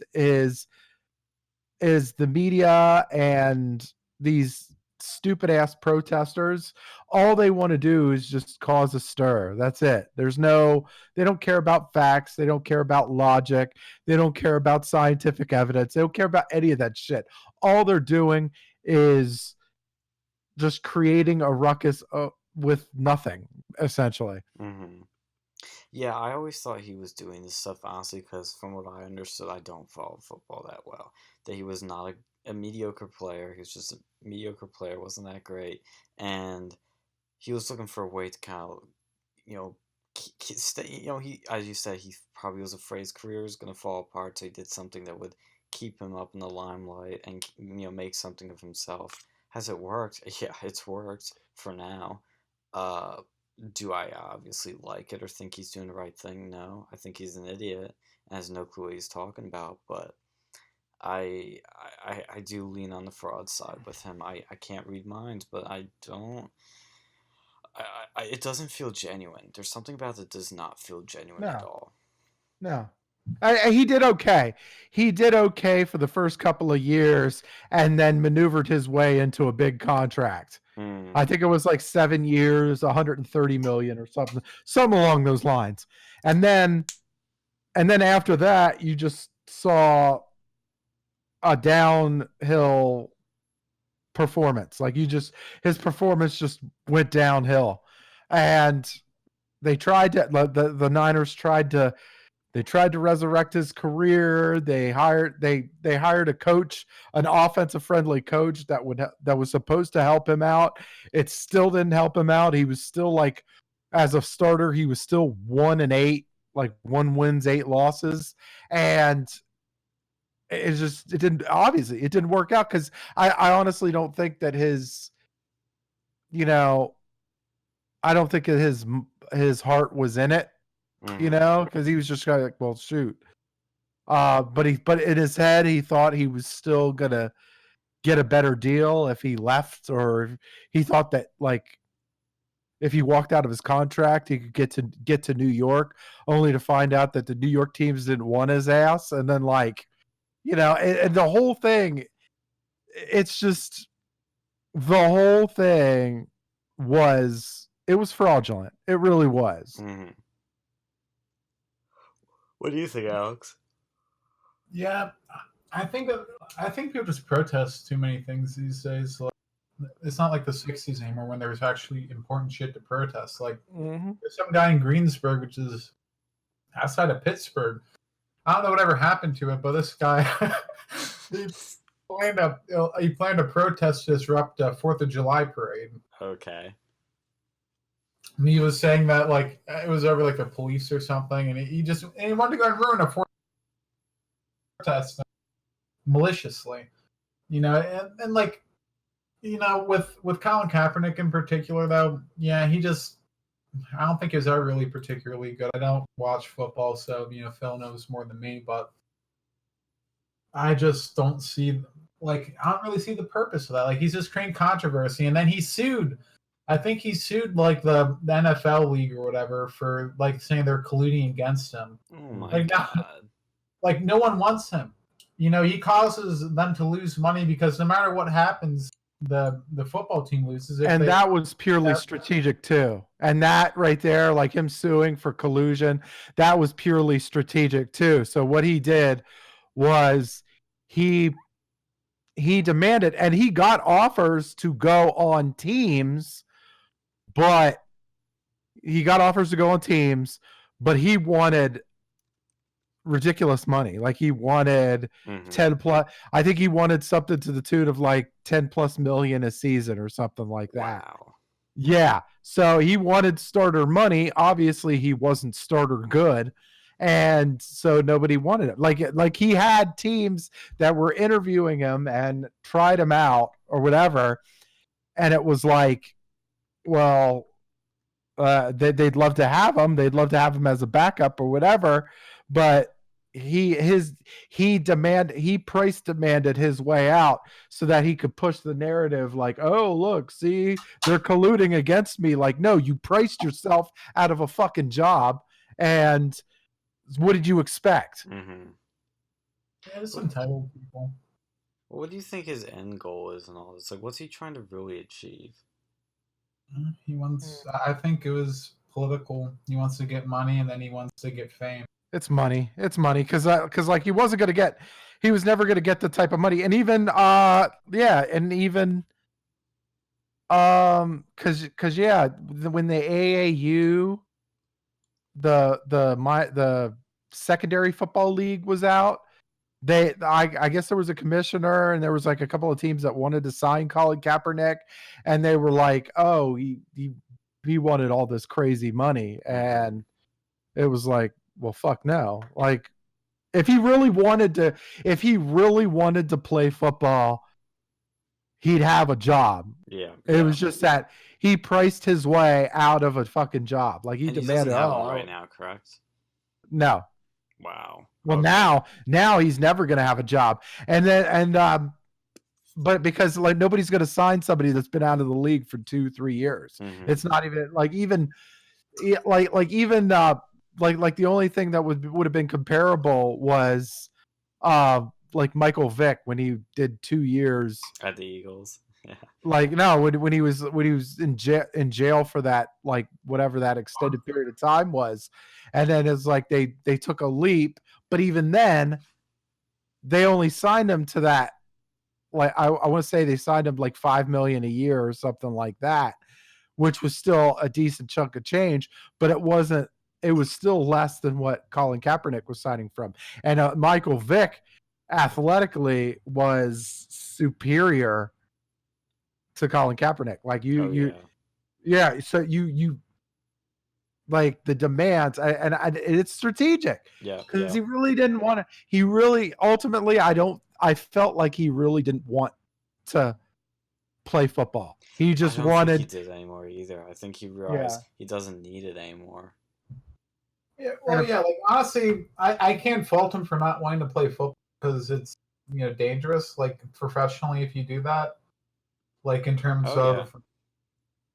the media and these stupid ass protesters. All they want to do is just cause a stir. That's it. They don't care about facts. They don't care about logic. They don't care about scientific evidence. They don't care about any of that shit. All they're doing is just creating a ruckus with nothing, essentially. Mm-hmm. Yeah, I always thought he was doing this stuff, honestly, because from what I understood, I don't follow football that well. That he was not a mediocre player. He was just a mediocre player, wasn't that great. And he was looking for a way to kind of, stay, he, as you said, he probably was afraid his career was going to fall apart, so he did something that would keep him up in the limelight and, make something of himself. Has it worked? Yeah, it's worked for now. Do I obviously like it or think he's doing the right thing? No, I think he's an idiot and has no clue what he's talking about. But I do lean on the fraud side with him. I can't read minds, but I don't. It doesn't feel genuine. There's something about it that does not feel genuine at all. No. He did okay. He did okay for the first couple of years and then maneuvered his way into a big contract. I think it was like 7 years, 130 million or something along those lines. And then after that, you just saw a downhill performance. Like his performance just went downhill. And they tried to, the Niners tried to resurrect his career. They hired a coach, an offensive friendly coach that was supposed to help him out. It still didn't help him out. He was still like, as a starter, he was still 1-8, like 1 wins, 8 losses. And it didn't work out because I honestly don't think that I don't think that his heart was in it. Because he was just kind of like, well, shoot. But in his head, he thought he was still gonna get a better deal if he left, or he thought that like if he walked out of his contract, he could get to New York, only to find out that the New York teams didn't want his ass, and then and the whole thing, it's just the whole thing was fraudulent. It really was. Mm-hmm. What do you think, Alex? Yeah, I think people just protest too many things these days. Like, it's not like the 60s anymore when there was actually important shit to protest. Like, there's some guy in Greensburg, which is outside of Pittsburgh. I don't know whatever happened to it, but this guy he planned a protest to disrupt a 4th of July parade. Okay. And he was saying that like it was over like the police or something, and he wanted to go and ruin a protest maliciously, and like, with Colin Kaepernick in particular, though, yeah, I don't think he was ever really particularly good. I don't watch football, so Phil knows more than me, but I just don't see I don't really see the purpose of that. Like, he's just creating controversy, and then he sued. I think he sued like the NFL league or whatever for like saying they're colluding against him. Oh my God. Like, no one wants him. He causes them to lose money because no matter what happens, the football team loses. And that was purely strategic too. And that right there, like him suing for collusion, that was purely strategic too. So what he did was he demanded, and he got offers to go on teams, but he wanted ridiculous money. Like, he wanted 10 plus, I think he wanted something to the tune of like 10 plus million a season or something like that. Wow. Yeah. So he wanted starter money. Obviously he wasn't starter good. And so nobody wanted it. Like he had teams that were interviewing him and tried him out or whatever. And it was like, well, they'd love to have him. They'd love to have him as a backup or whatever. But he price demanded his way out so that he could push the narrative like, oh, look, see, they're colluding against me. Like, no, you priced yourself out of a fucking job. And what did you expect? Yeah, it's entitled people. What do you think his end goal is in all this? Like, what's he trying to really achieve? He wants. I think it was political. He wants to get money, and then he wants to get fame. It's money. It's money because like he wasn't gonna get, he was never gonna get the type of money, and even yeah, and even because yeah, when the AAU, the secondary football league was out, I guess there was a commissioner and there was like a couple of teams that wanted to sign Colin Kaepernick, and they were like, oh, he wanted all this crazy money, and it was like, well, fuck no. Like, if he really wanted to play football, he'd have a job. Yeah. It was just that he priced his way out of a fucking job. Like, he and demanded, he doesn't have one right now, correct? No. Wow. Well, now he's never going to have a job. But because like nobody's going to sign somebody that's been out of the league for 2-3 years. Mhm. It's not even like like the only thing that would have been comparable was like Michael Vick when he did 2 years at the Eagles. Yeah. Like no, when he was in jail for that, like whatever that extended period of time was, and then it's like they took a leap, but even then, they only signed him to that. Like I want to say they signed him like $5 million a year or something like that, which was still a decent chunk of change, but it wasn't. It was still less than what Colin Kaepernick was signing from, and Michael Vick, athletically, was superior to Colin Kaepernick. Like yeah. So you like the demands, and it's strategic. Yeah, because he really didn't want to. He really ultimately, I felt like he really didn't want to play football. He just wanted. Think he did anymore either. I think he realized he doesn't need it anymore. Yeah, well, yeah. Like honestly, I can't fault him for not wanting to play football because it's dangerous. Like professionally, if you do that, like in terms of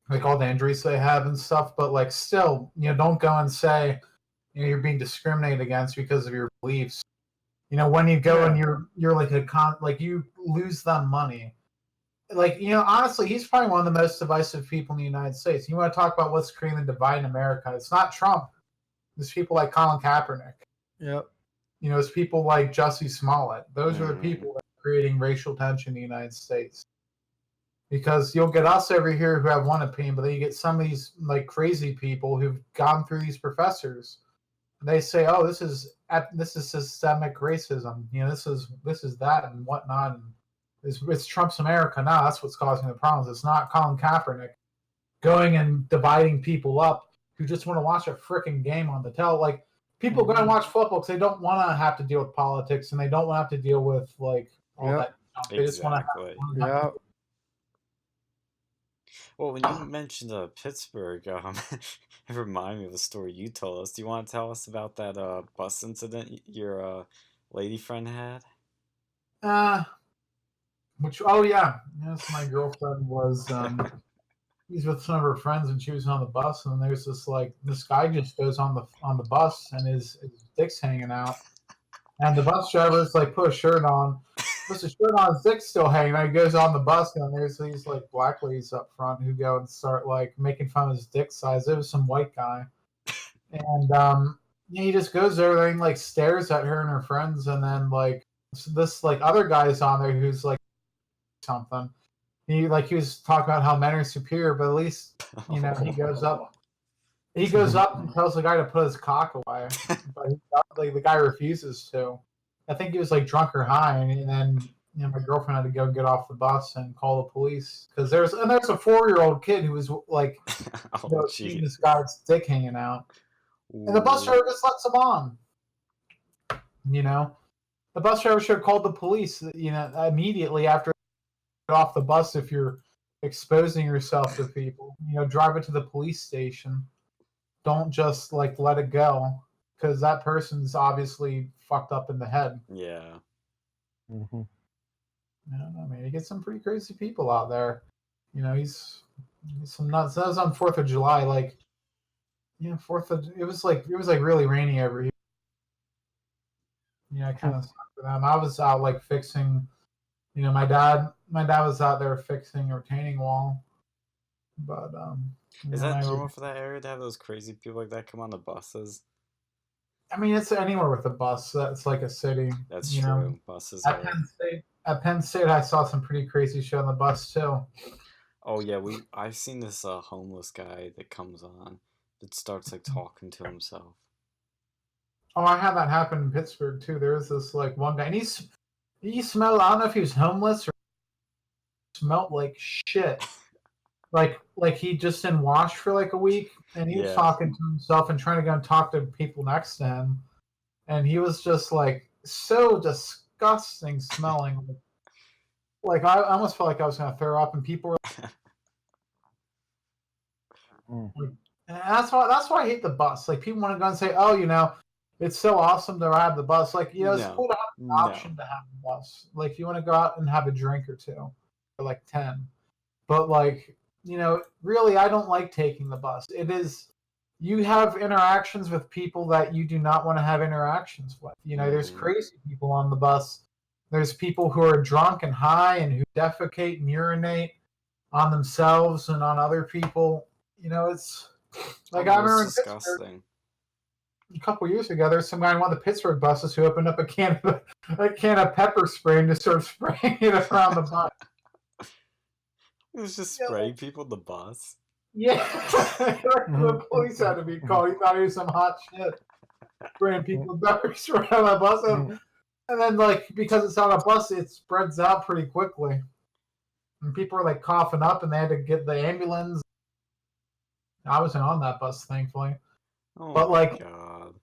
like all the injuries they have and stuff. But like still, don't go and say you're being discriminated against because of your beliefs. When you go and you're like you lose them money. Like, honestly, he's probably one of the most divisive people in the United States. You want to talk about what's creating the divide in America? It's not Trump. There's people like Colin Kaepernick. Yep. It's people like Jussie Smollett. Those are the people that are creating racial tension in the United States. Because you'll get us over here who have one opinion, but then you get some of these like crazy people who've gone through these professors. And they say, "Oh, this is systemic racism. This is that and whatnot." And it's Trump's America now. That's what's causing the problems. It's not Colin Kaepernick going and dividing people up who just want to watch a freaking game on the tel. Like people go and watch football because they don't want to have to deal with politics and they don't want to have to deal with like all that. They just want to. Yeah. Well, when you mentioned Pittsburgh, it reminded me of a story you told us. Do you want to tell us about that bus incident your lady friend had? Yes, my girlfriend was. He's with some of her friends, and she was on the bus, and there's this guy just goes on the bus, and his dick's hanging out, and the bus driver's like put a shirt on. Puts a shirt on, his dick's still hanging out. He goes on the bus, and there's these like black ladies up front who go and start like making fun of his dick size. It was some white guy, and he just goes over there and like stares at her and her friends, and then like this like other guy's on there who's like something. He was talking about how men are superior, but at least he goes up. He goes up and tells the guy to put his cock away, but the guy refuses to. I think he was like drunk or high, and then my girlfriend had to go get off the bus and call the police because there's a 4-year-old kid who was like seeing this guy's dick hanging out, and the bus driver just lets him on. The bus driver should have called the police. Immediately after get off the bus if you're exposing yourself to people. Drive it to the police station. Don't just like let it go. Because that person's obviously fucked up in the head. Yeah. Mm-hmm. I don't know, man. You get some pretty crazy people out there. He's some nuts. That was on 4th of July. Like, it was like really rainy over here. I kind of sucked for them. I was out like fixing My dad was out there fixing a retaining wall, but Is that normal for that area to have those crazy people like that come on the buses? I mean, it's anywhere with a bus. That's like a city. That's true. Buses At are. Penn State, I saw some pretty crazy shit on the bus too. Oh yeah, I've seen this homeless guy that comes on that starts like talking to himself. Oh, I had that happen in Pittsburgh too. There was this like one guy, and he smelled. I don't know if he was homeless or smelled like shit. like he just didn't wash for like a week, and he was talking to himself and trying to go and talk to people next to him, and he was just like so disgusting smelling. Like I almost felt like I was gonna throw up, and people were. And that's why I hate the bus. Like people want to go and say, "Oh, it's so awesome to ride the bus." Like it's cool to have the option to have the bus. Like you want to go out and have a drink or two, or like 10. But like really, I don't like taking the bus. It is you have interactions with people that you do not want to have interactions with. There's crazy people on the bus. There's people who are drunk and high and who defecate and urinate on themselves and on other people. It's like I remember in Pittsburgh, a couple years ago, there's some guy on one of the Pittsburgh buses who opened up a can of pepper spray and just started spraying it around the bus. It was just spraying people in the bus. Yeah, the police had to be called. He thought he was some hot shit, spraying people with pepper spray on the bus, and then like because it's on a bus, it spreads out pretty quickly, and people are like coughing up, and they had to get the ambulance. I wasn't on that bus, thankfully. Oh but like, God.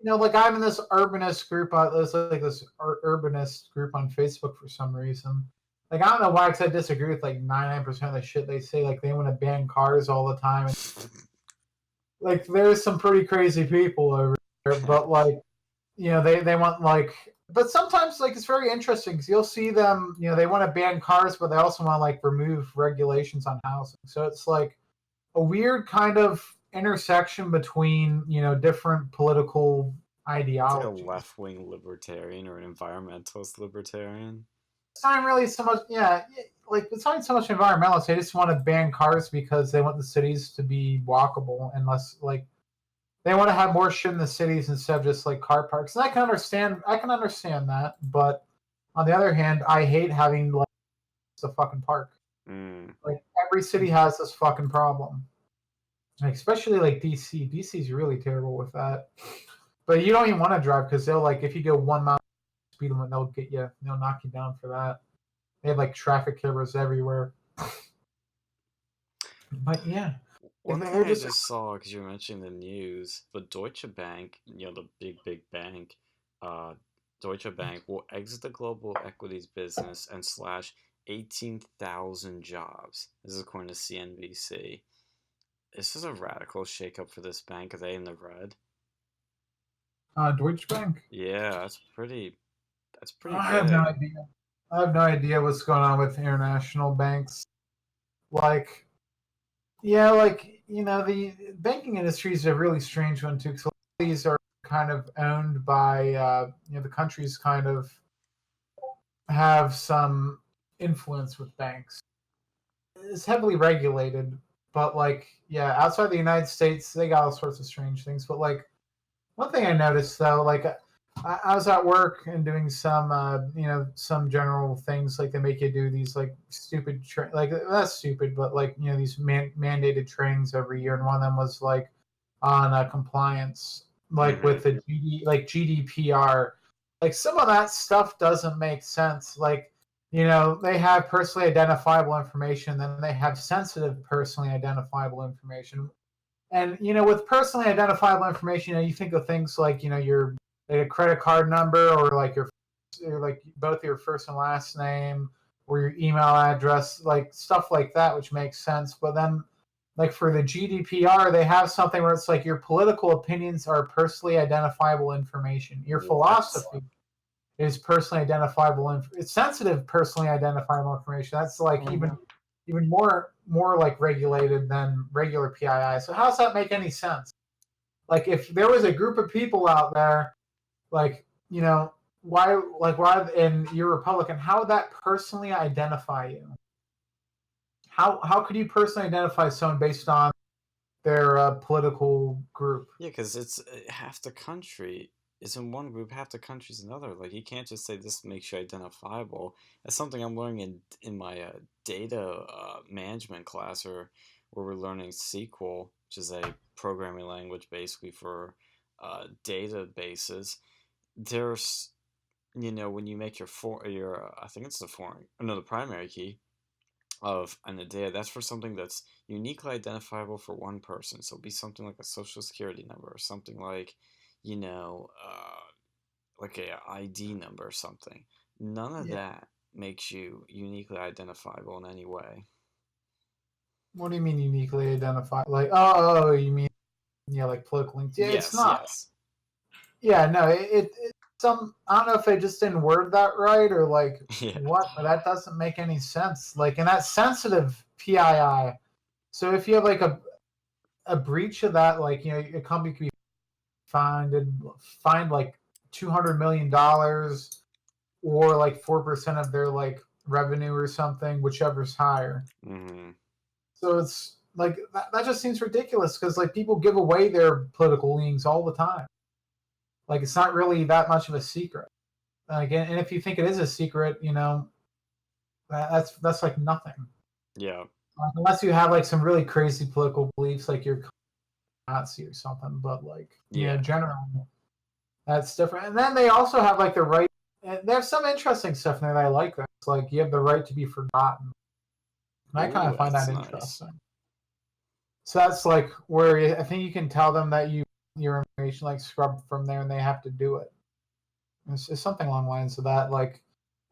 Like I'm in this urbanist group. There's like this urbanist group on Facebook for some reason. Like I don't know why, because I disagree with like 99% of the shit they say. Like they want to ban cars all the time. And, like there's some pretty crazy people over there, but like they want like. But sometimes like it's very interesting because you'll see them. They want to ban cars, but they also want to like remove regulations on housing. So it's like a weird kind of intersection between different political ideologies. It's like a left-wing libertarian or an environmentalist libertarian. It's not really so much, like it's not so much environmentalist. They just want to ban cars because they want the cities to be walkable, unless like they want to have more shit in the cities instead of just like car parks. And I can understand that, but on the other hand, I hate having like the fucking park. Like every city has this fucking problem. Like, especially like DC. DC's really terrible with that. But you don't even want to drive because they'll like if you go 1 mile speed limit, they'll knock you down for that. They have like traffic cameras everywhere. But yeah. One thing I just saw, because you were mentioning the news, but Deutsche Bank, the big bank, Deutsche Bank will exit the global equities business and slash 18,000 jobs. This is according to CNBC. This is a radical shakeup for this bank. Are they in the red? Deutsche Bank? Yeah, that's pretty I have no idea. I have no idea what's going on with international banks. Like, yeah, like, the banking industry is a really strange one, too, because these are kind of owned by, the countries kind of have some influence with banks. It's heavily regulated, but, like, yeah, outside the United States, they got all sorts of strange things. But, like, one thing I noticed, though, like, I was at work and doing some, some general things, like they make you do these like stupid, like that's stupid, but like these mandated trainings every year, and one of them was like on compliance, like with the GDPR. Like some of that stuff doesn't make sense. Like they have personally identifiable information, then they have sensitive personally identifiable information, and with personally identifiable information, you think of things like your like a credit card number or like like both your first and last name or your email address, like stuff like that, which makes sense. But then like for the GDPR, they have something where it's like your political opinions are personally identifiable information. Your philosophy is personally identifiable. It's sensitive personally identifiable information. That's like even more like regulated than regular PII. So how does that make any sense? Like if there was a group of people out there, like why, and you're Republican, how would that personally identify you? How could you personally identify someone based on their political group? Yeah, because it's half the country is in one group, half the country's another. Like you can't just say this makes you identifiable. That's something I'm learning in my data management class, or where we're learning SQL, which is a programming language basically for databases. There's when you make your I think it's the foreign no the primary key of an data, that's for something that's uniquely identifiable for one person. So it'll be something like a social security number, or something like, like a ID number or something. None of Yeah. that makes you uniquely identifiable in any way. What do you mean uniquely identify? Like, oh, you mean like political links? Yeah, it's Yes, not. yes. Yeah, no, it some I don't know if they just didn't word that right or like Yeah. what, but that doesn't make any sense. Like in that sensitive PII. So if you have like a breach of that, like a company could be fined like $200 million or like 4% of their like revenue or something, whichever's higher. Mm-hmm. So it's like that just seems ridiculous because like people give away their political leanings all the time. Like it's not really that much of a secret. Again, and if you think it is a secret, that's like nothing. Yeah. Unless you have like some really crazy political beliefs, like you're Nazi or something. But like, generally, that's different. And then they also have like the right. And there's some interesting stuff in there that I like. That's like you have the right to be forgotten. And I kind of find that interesting. So that's like where I think you can tell them that your information like scrubbed from there, and they have to do it. It's something along the lines of that. Like,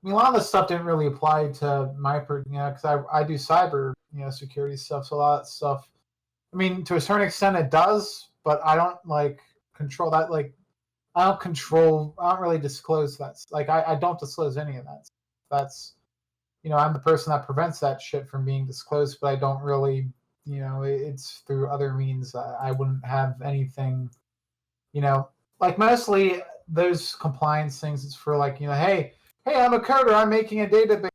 I mean, a lot of this stuff didn't really apply to my, because I do cyber, security stuff. So a lot of that stuff, I mean, to a certain extent it does, but I don't like control that. Like, I don't really disclose that. Like, I don't disclose any of that. That's, I'm the person that prevents that shit from being disclosed, but I don't really, it's through other means. I wouldn't have anything, like mostly those compliance things. It's for like, hey, I'm a coder. I'm making a database.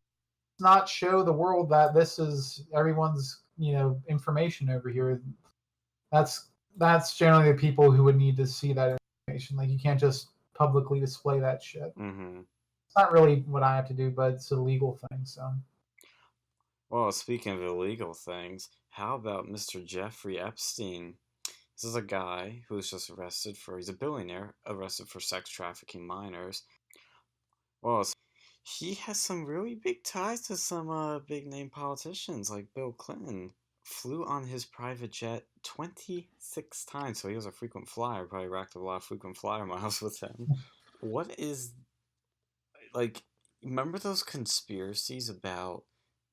Not show the world that this is everyone's, information over here. That's generally the people who would need to see that information. Like you can't just publicly display that shit. Mm-hmm. It's not really what I have to do, but it's a legal thing. So. Well, speaking of illegal things, how about Mr. Jeffrey Epstein? This is a guy who was just arrested he's a billionaire, arrested for sex trafficking minors. Well, he has some really big ties to some big name politicians, like Bill Clinton. Flew on his private jet 26 times, so he was a frequent flyer, probably racked up a lot of frequent flyer miles with him. What is, like, remember those conspiracies about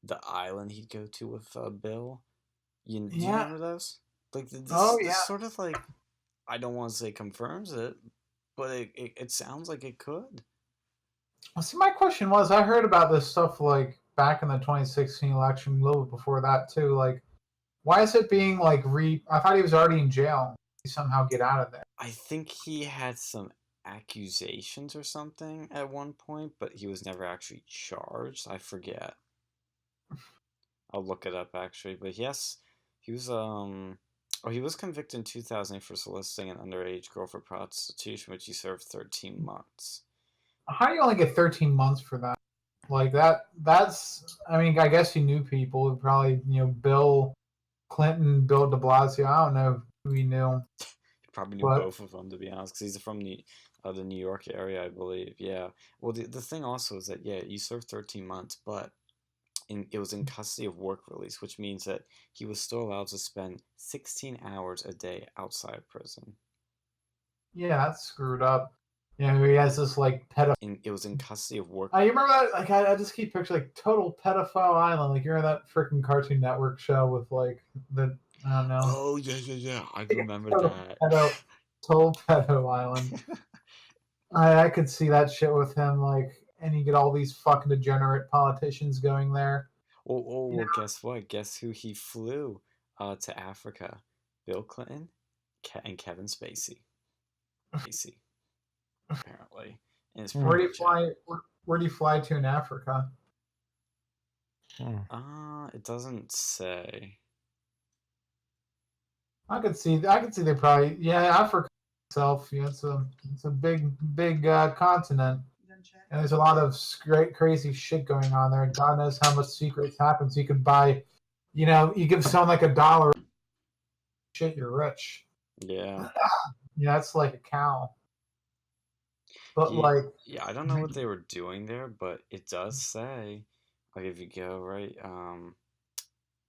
the island he'd go to with Bill? Do you remember those? Like, this sort of like, I don't want to say confirms it, but it sounds like it could. Well, see, my question was, I heard about this stuff like back in the 2016 election, a little bit before that too. Like, why is it being like I thought he was already in jail. He somehow get out of there. I think he had some accusations or something at one point, but he was never actually charged. I forget. I'll look it up actually, but yes, he was he was convicted in 2008 for soliciting an underage girl for prostitution, which he served 13 months. How do you only get 13 months for that? Like that's I mean, I guess he knew people. Probably, Bill Clinton, Bill de Blasio. I don't know who he knew. He probably knew both of them, to be honest, because he's from the New York area, I believe. Yeah. Well, the thing also is that, yeah, you served 13 months, but it was in custody of work release, which means that he was still allowed to spend 16 hours a day outside of prison. Yeah, that's screwed up. He has this like pedophile. It was in custody of work. You remember that? Like, I just keep picturing like total pedophile island. Like, you're in that freaking Cartoon Network show with like I don't know. Oh yeah. I remember that. Total pedo island. I could see that shit with him. Like, and you get all these fucking degenerate politicians going there. Well, guess what? Guess who he flew to Africa? Bill Clinton and Kevin Spacey. Apparently. And it's Where do you private fly? jet. Where do you fly to in Africa? It doesn't say. I could see they probably Africa itself. Yeah, it's a big continent, and there's a lot of great crazy shit going on there. God knows how much secrets happens. You could buy, you give someone like $1, shit, you're rich. Yeah. Yeah, that's like a cow. But like, Yeah, I don't know what they were doing there, but it does say, like, if you go right, on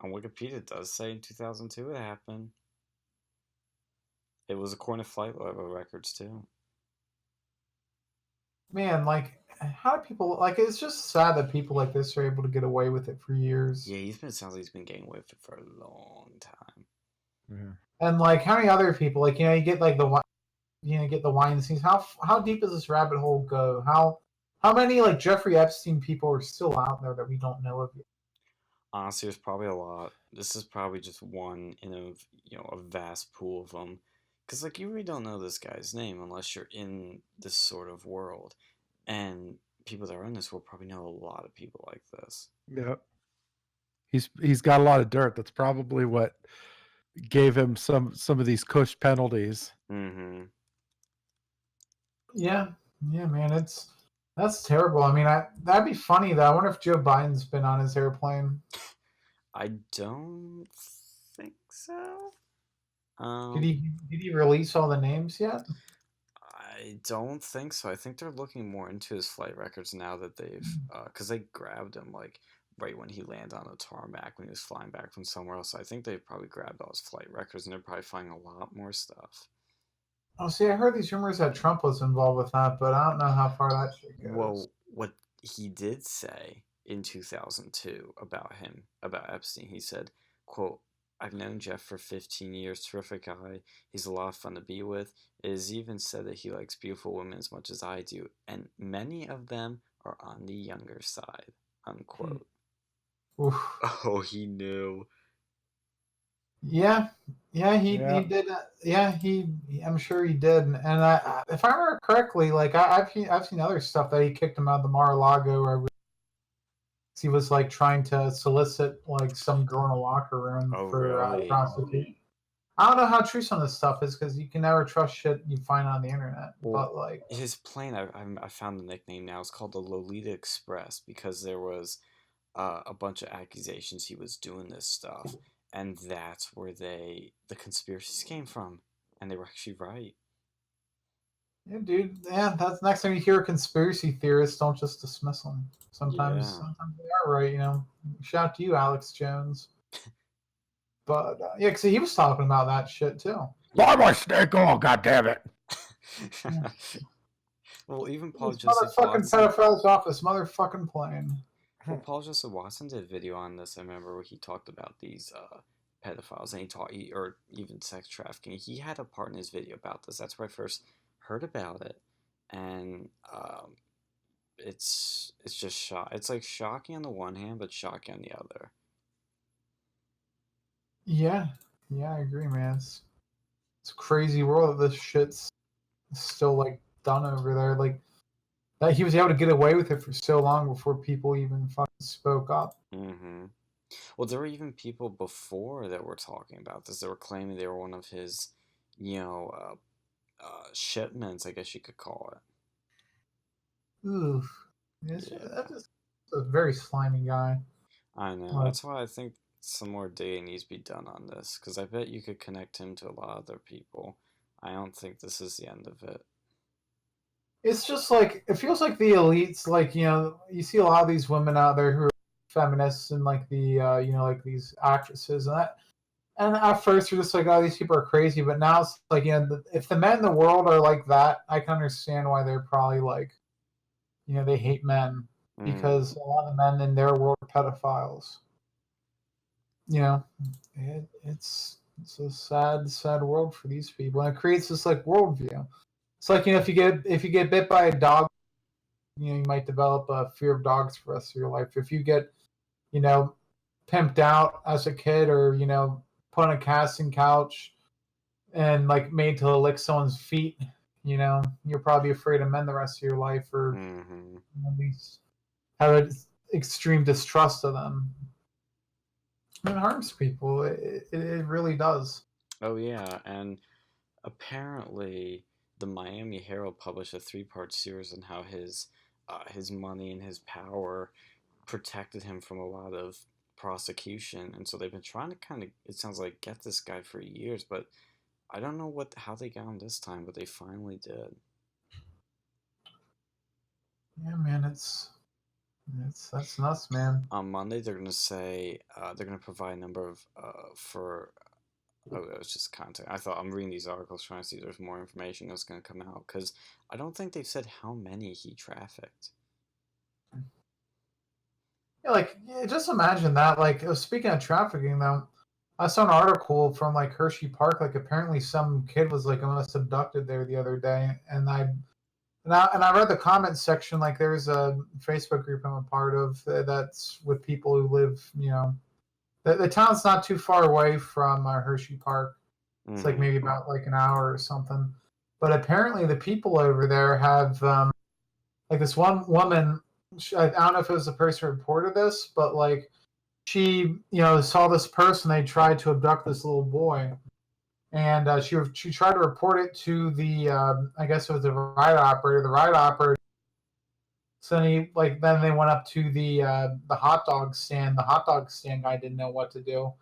Wikipedia, it does say in 2002 it happened. It was according to flight level records too. man, like, how do people like? It's just sad that people like this are able to get away with it for years. Yeah, sounds like he's been getting away with it for a long time. Yeah. And like, how many other people? Like, you get like get the wine scenes. How deep does this rabbit hole go? How many like Jeffrey Epstein people are still out there that we don't know of yet? Honestly, there's probably a lot. This is probably just one in a vast pool of them. Because, like, you really don't know this guy's name unless you're in this sort of world. And people that are in this world probably know a lot of people like this. Yeah. He's got a lot of dirt. That's probably what gave him some of these cush penalties. Mm-hmm. Yeah, man, that's terrible. I mean, that'd be funny though. I wonder if Joe Biden's been on his airplane. I don't think so. Did he release all the names yet? I don't think so. I think they're looking more into his flight records now that they've, because they grabbed him like right when he landed on the tarmac when he was flying back from somewhere else. So I think they probably grabbed all his flight records and they're probably finding a lot more stuff. Oh, see, I heard these rumors that Trump was involved with that, but I don't know how far that shit goes. Well, what he did say in 2002 about Epstein, he said, quote, "I've known Jeff for 15 years, terrific guy. He's a lot of fun to be with. It is even said that he likes beautiful women as much as I do, and many of them are on the younger side," unquote. Oof. Oh, he knew. Yeah, he did. I'm sure he did. And if I remember correctly, like I've seen other stuff that he kicked him out of the Mar-a-Lago, where he was like trying to solicit like some girl in a locker room for really? prostitution. I don't know how true some of this stuff is because you can never trust shit you find on the internet. Well, but like his plane, I found the nickname now. It's called the Lolita Express because there was a bunch of accusations he was doing this stuff, and that's where the conspiracies came from, and they were actually right. yeah, dude. Yeah, that's next time you hear a conspiracy theorists, don't just dismiss them. Sometimes they are right. Shout out to you, Alex Jones. But yeah, because he was talking about that shit too. Buy my snake oil, goddammit. Well, even Paul Joseph Motherfucking Watson. pedophile's off this motherfucking plane. Well, Paul Joseph Watson did a video on this. I remember where he talked about these pedophiles, and or even sex trafficking. He had a part in his video about this. That's where I first heard about it, and it's just It's like shocking on the one hand, but shocking on the other. Yeah, I agree, man. It's a crazy world that this shit's still like done over there. Like that he was able to get away with it for so long before people even fucking spoke up. Mm-hmm. Well, there were even people before that were talking about this. They were claiming they were one of his, shipments, I guess you could call it. Oof. That's just a very slimy guy. I know. That's why I think some more digging needs to be done on this, because I bet you could connect him to a lot of other people. I don't think this is the end of it. It's just like, it feels like the elites, like, you see a lot of these women out there who are feminists and like the, like these actresses and at first you're just like, oh, these people are crazy, but now it's like, if the men in the world are like that, I can understand why they're probably like, they hate men, because a lot of the men in their world are pedophiles. It's a sad world for these people, and it creates this like worldview. It's like, if you get bit by a dog, you might develop a fear of dogs for the rest of your life. If you get, pimped out as a kid, or put on a casting couch and like made to lick someone's feet, you'll probably be afraid of men the rest of your life, or Mm-hmm. at least have an extreme distrust of them. It harms people. It really does. Oh yeah, and apparently the Miami Herald published a three-part series on how his money and his power protected him from a lot of prosecution, and so they've been trying to kind of, it sounds like, get this guy for years, but I don't know how they got him this time, but they finally did. Yeah, man, that's nuts, man. On Monday, they're gonna say they're gonna provide a number of for. Oh, it was just content. I thought I'm reading these articles trying to see if there's more information that's gonna come out, because I don't think they've said how many he trafficked. Yeah, just imagine that. Speaking of trafficking, though, I saw an article from Hershey Park. Apparently, some kid was almost abducted there the other day, and I read the comments section. There's a Facebook group I'm a part of that's with people who live. The town's not too far away from Hershey Park. It's Mm-hmm. maybe about an hour or something. But apparently, the people over there have this one woman. I don't know if it was the person who reported this, but she saw this person. They tried to abduct this little boy, and she tried to report it to the I guess it was the ride operator. The ride operator. So then they went up to the hot dog stand. The hot dog stand guy didn't know what to do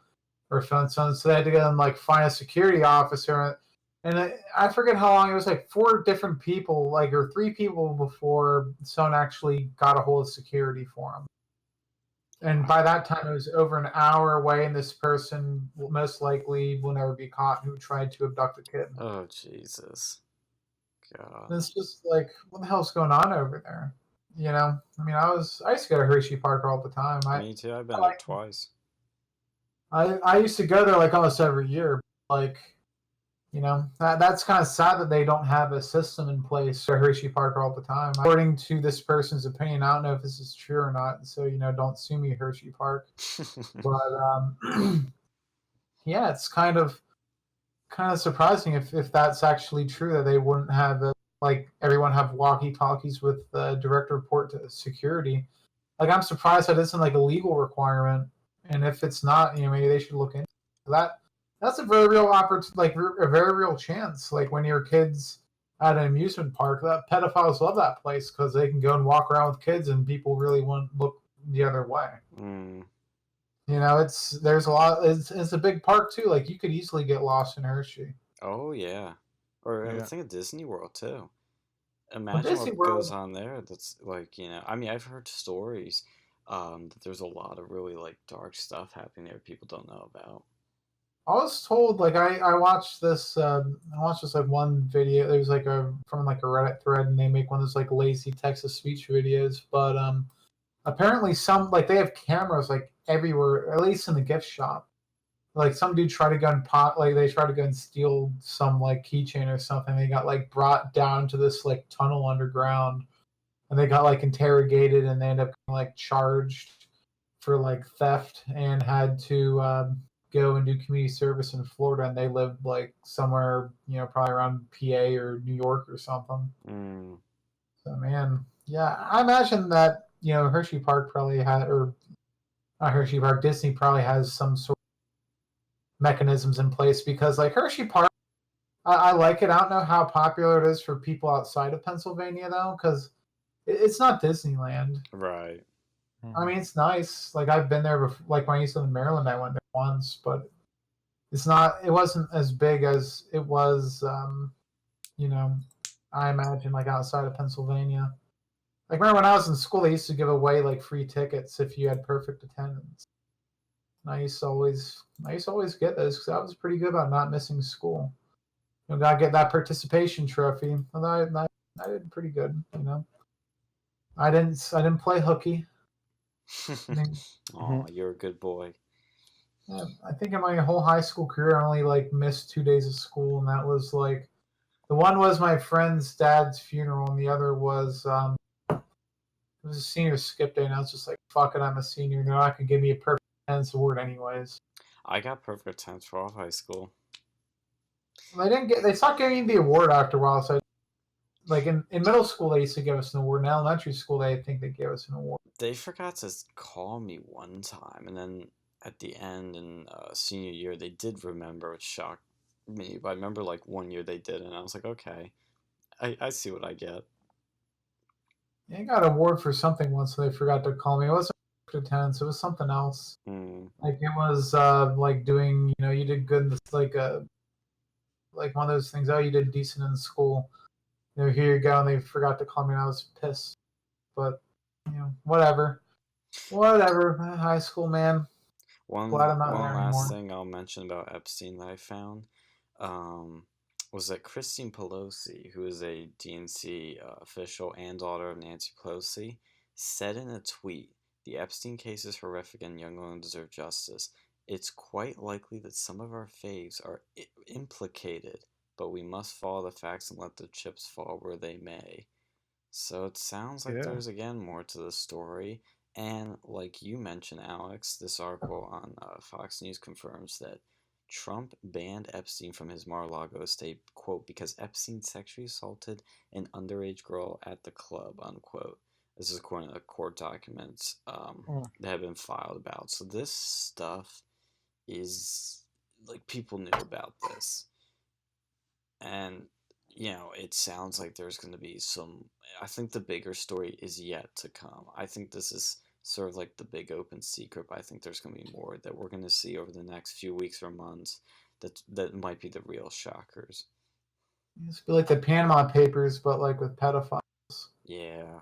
or phone someone, so they had to go and find a security officer. And I forget how long it was, 4 different people, or 3 people before someone actually got a hold of security for him. And by that time, it was over an hour away, and this person most likely will never be caught who tried to abduct a kid. Oh, Jesus. God. And it's just what the hell's going on over there? I mean, I used to go to Hershey Park all the time. Me too. I've been there twice. I used to go there almost every year. That's kind of sad that they don't have a system in place at Hershey Park all the time. According to this person's opinion, I don't know if this is true or not, so don't sue me, Hershey Park. But yeah, it's kind of surprising if that's actually true, that they wouldn't have everyone have walkie-talkies with direct report to security. I'm surprised that isn't a legal requirement, and if it's not, maybe they should look into that. That's a very real a very real chance. When your kids at an amusement park, that pedophiles love that place because they can go and walk around with kids, and people really won't look the other way. Mm. There's a lot. It's a big park too. You could easily get lost in Hershey. Oh yeah, or Yeah. I think of Disney World too. Imagine what goes on there. That's I mean, I've heard stories that there's a lot of really dark stuff happening there people don't know about. I was told I watched this one video. It was from a Reddit thread, and they make one of those lazy text to speech videos. But apparently some they have cameras everywhere, at least in the gift shop. Some dude tried to go and they tried to go and steal some keychain or something. They got brought down to this tunnel underground, and they got interrogated, and they ended up charged for theft, and had to go and do community service in Florida, and they lived somewhere probably around PA or New York or something. Mm. So man, yeah, I imagine that Hershey Park probably had, or not Hershey Park, Disney probably has some sort of mechanisms in place, because Hershey Park, I like it. I don't know how popular it is for people outside of Pennsylvania though, because it's not Disneyland. Right. I mean, it's nice. I've been there before. When I used to live in Maryland, I went there once, but it wasn't as big as it was, I imagine, outside of Pennsylvania. Remember when I was in school, they used to give away free tickets if you had perfect attendance. And I used to always get those, because I was pretty good about not missing school. Gotta get that participation trophy. And I did pretty good, I didn't play hooky. Oh, you're a good boy. Yeah, I think in my whole high school career, I only missed 2 days of school, and that was the one was my friend's dad's funeral, and the other was it was a senior skip day, and I was just fuck it, I'm a senior. They're not gonna give me a perfect attendance award anyways. I got perfect attendance for all high school. They stopped giving me the award after a while, so like in middle school they used to give us an award. In elementary school they think they gave us an award. They forgot to call me one time, and then at the end in senior year they did remember, which shocked me. But I remember like one year they did, and I was like, okay, I see what I get. Yeah, I got an award for something once, so they forgot to call me. It wasn't attendance; it was something else. Like it was like doing, you did good in this, like one of those things. Oh, you did decent in school. Here you go, and they forgot to call me, and I was pissed. But whatever. High school, man. One Glad I'm not one there last anymore. thing I'll mention about Epstein that I found was that Christine Pelosi, who is a DNC official and daughter of Nancy Pelosi, said in a tweet, "The Epstein case is horrific and young women deserve justice. It's quite likely that some of our faves are implicated, but we must follow the facts and let the chips fall where they may." So it sounds like there's again more to the story. And like you mentioned, Alex, this article on Fox News confirms that Trump banned Epstein from his Mar-a-Lago estate, quote, because Epstein sexually assaulted an underage girl at the club, unquote. This is according to court documents that have been filed about. So this stuff is, like, people knew about this. And, it sounds like there's going to be some. I think the bigger story is yet to come. I think this is sort of like the big open secret, but I think there's going to be more that we're going to see over the next few weeks or months that might be the real shockers. It's like the Panama Papers, but like with pedophiles. Yeah.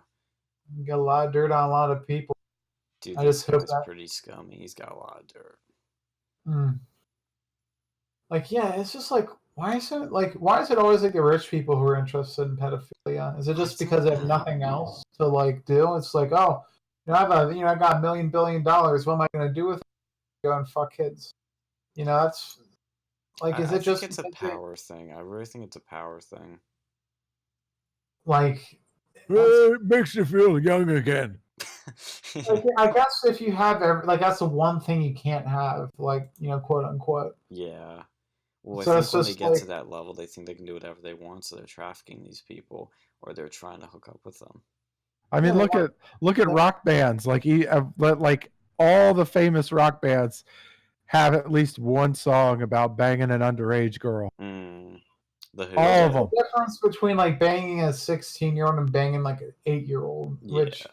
You got a lot of dirt on a lot of people. Dude, I this just hope guy's that pretty scummy. He's got a lot of dirt. Like, yeah, it's just like, why is it always like the rich people who are interested in pedophilia? Is it just because they have nothing else to like do? It's like, oh, I got $1 billion. What am I going to do with it? Go and fuck kids. That's like, is it just? I think it's a power thing. I really think it's a power thing. Like, it makes you feel young again. I guess if you have that's the one thing you can't have, like, quote unquote. Yeah. Well, So I it's think when they just get like, to that level, they think they can do whatever they want, so they're trafficking these people, or they're trying to hook up with them. I mean, look at rock bands. Like all the famous rock bands have at least one song about banging an underage girl. All of them. The difference between like banging a 16-year-old and banging like an 8-year-old, which,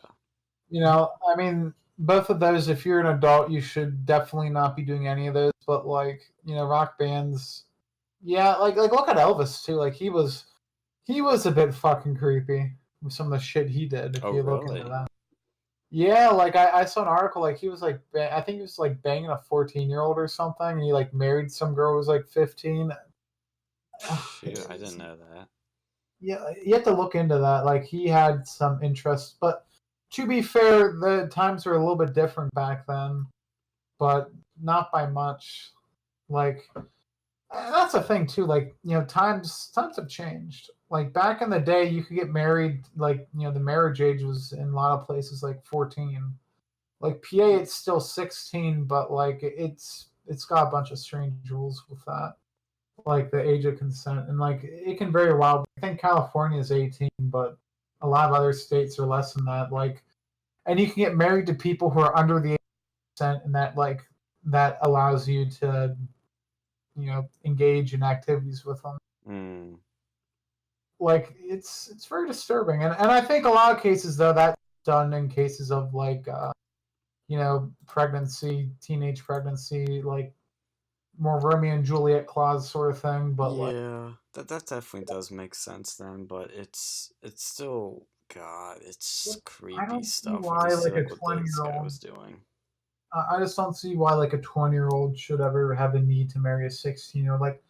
I mean, both of those, if you're an adult, you should definitely not be doing any of those. But like, rock bands, yeah, like look at Elvis too. Like he was a bit fucking creepy with some of the shit he did. If you look into that, yeah, like I saw an article like he was like, I think he was like banging a 14-year-old or something, and he like married some girl who was like 15. Shoot, I didn't know that. Yeah, you have to look into that. Like he had some interest, but to be fair, the times were a little bit different back then, but not by much. Like that's a thing too. Like times have changed. Like back in the day, you could get married. Like the marriage age was in a lot of places like 14. Like PA, it's still 16, but like it's got a bunch of strange rules with that. Like the age of consent, and like it can vary wild. I think California is 18, but a lot of other states are less than that. Like, and you can get married to people who are under the age of consent, and that allows you to, engage in activities with them. Like it's very disturbing, and I think a lot of cases though that's done in cases of like, pregnancy, teenage pregnancy, like more Romeo and Juliet clause sort of thing, but that definitely does make sense then, but it's still, God, it's creepy stuff. Why like a 20-year-old was doing. I just don't see why like a 20-year-old should ever have the need to marry a 16-year-old. Like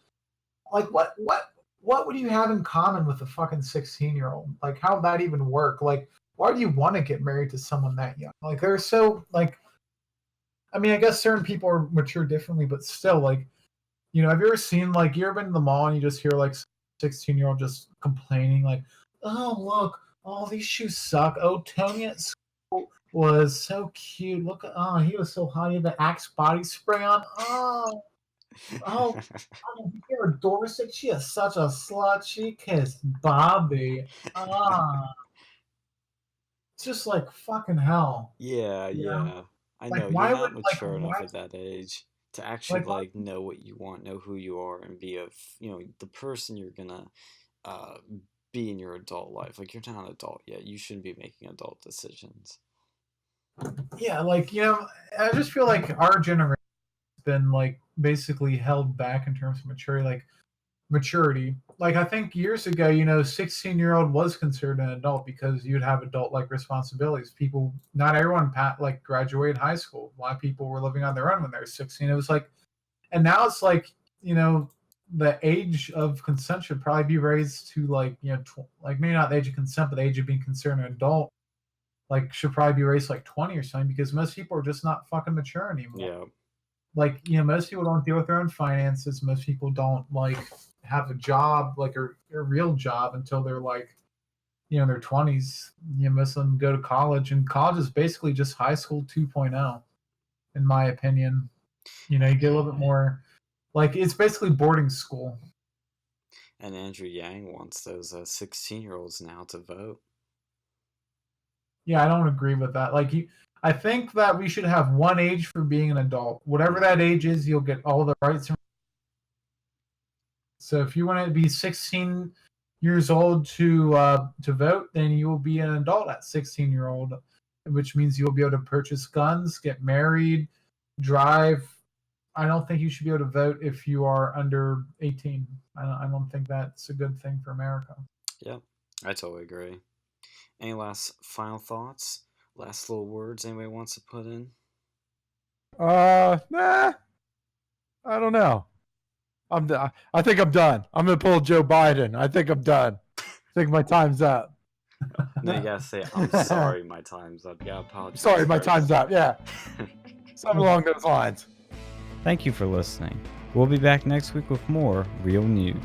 what would you have in common with a fucking 16-year-old? Like how would that even work? Like why do you want to get married to someone that young? Like they're so like. I mean, I guess certain people are mature differently, but still, like, have you ever seen, like, you ever been to the mall and you just hear, like, 16-year-old just complaining, like, oh, look, oh, these shoes suck. Oh, Tony at school was so cute. Look, oh, he was so hot. He had the Axe body spray on. Oh. Oh, Sarah Dorset, she is such a slut. She kissed Bobby. Ah, it's just like fucking hell. Yeah, You know, yeah. I like know you're why would not like mature enough why at that age to actually like why, like know what you want, know who you are, and be the person you're gonna uh be in your adult life. Like you're not an adult yet. You shouldn't be making adult decisions. yeah, like I just feel like our generation has been like basically held back in terms of maturity. Like I think years ago, 16-year-old was considered an adult because you'd have adult like responsibilities. People, not everyone like graduated high school. A lot of people were living on their own when they were 16. It was like, and now it's like, the age of consent should probably be raised to like, like maybe not the age of consent, but the age of being considered an adult. Like should probably be raised to like 20 or something because most people are just not fucking mature anymore. Yeah. Like most people don't deal with their own finances. Most people don't like have a job, like a real job, until they're like in their 20s. Most of them go to college, and college is basically just high school 2.0 in my opinion. You get a little bit more, like it's basically boarding school. And Andrew Yang wants those 16-year-olds now to vote. Yeah, I don't agree with that. Like I think that we should have one age for being an adult. Whatever that age is, you'll get all the rights. So if you want to be 16 years old to vote, then you will be an adult at 16-year-old, which means you'll be able to purchase guns, get married, drive. I don't think you should be able to vote if you are under 18. I don't think that's a good thing for America. Yeah, I totally agree. Any last final thoughts? Last little words anybody wants to put in? Nah. I don't know. I think I'm done. I'm gonna pull Joe Biden. I think I'm done. I think my time's up. No, you gotta say, I'm sorry, my time's up. You gotta apologize. Sorry, my first. time's up. Yeah. Something along those lines. Thank you for listening. We'll be back next week with more real news.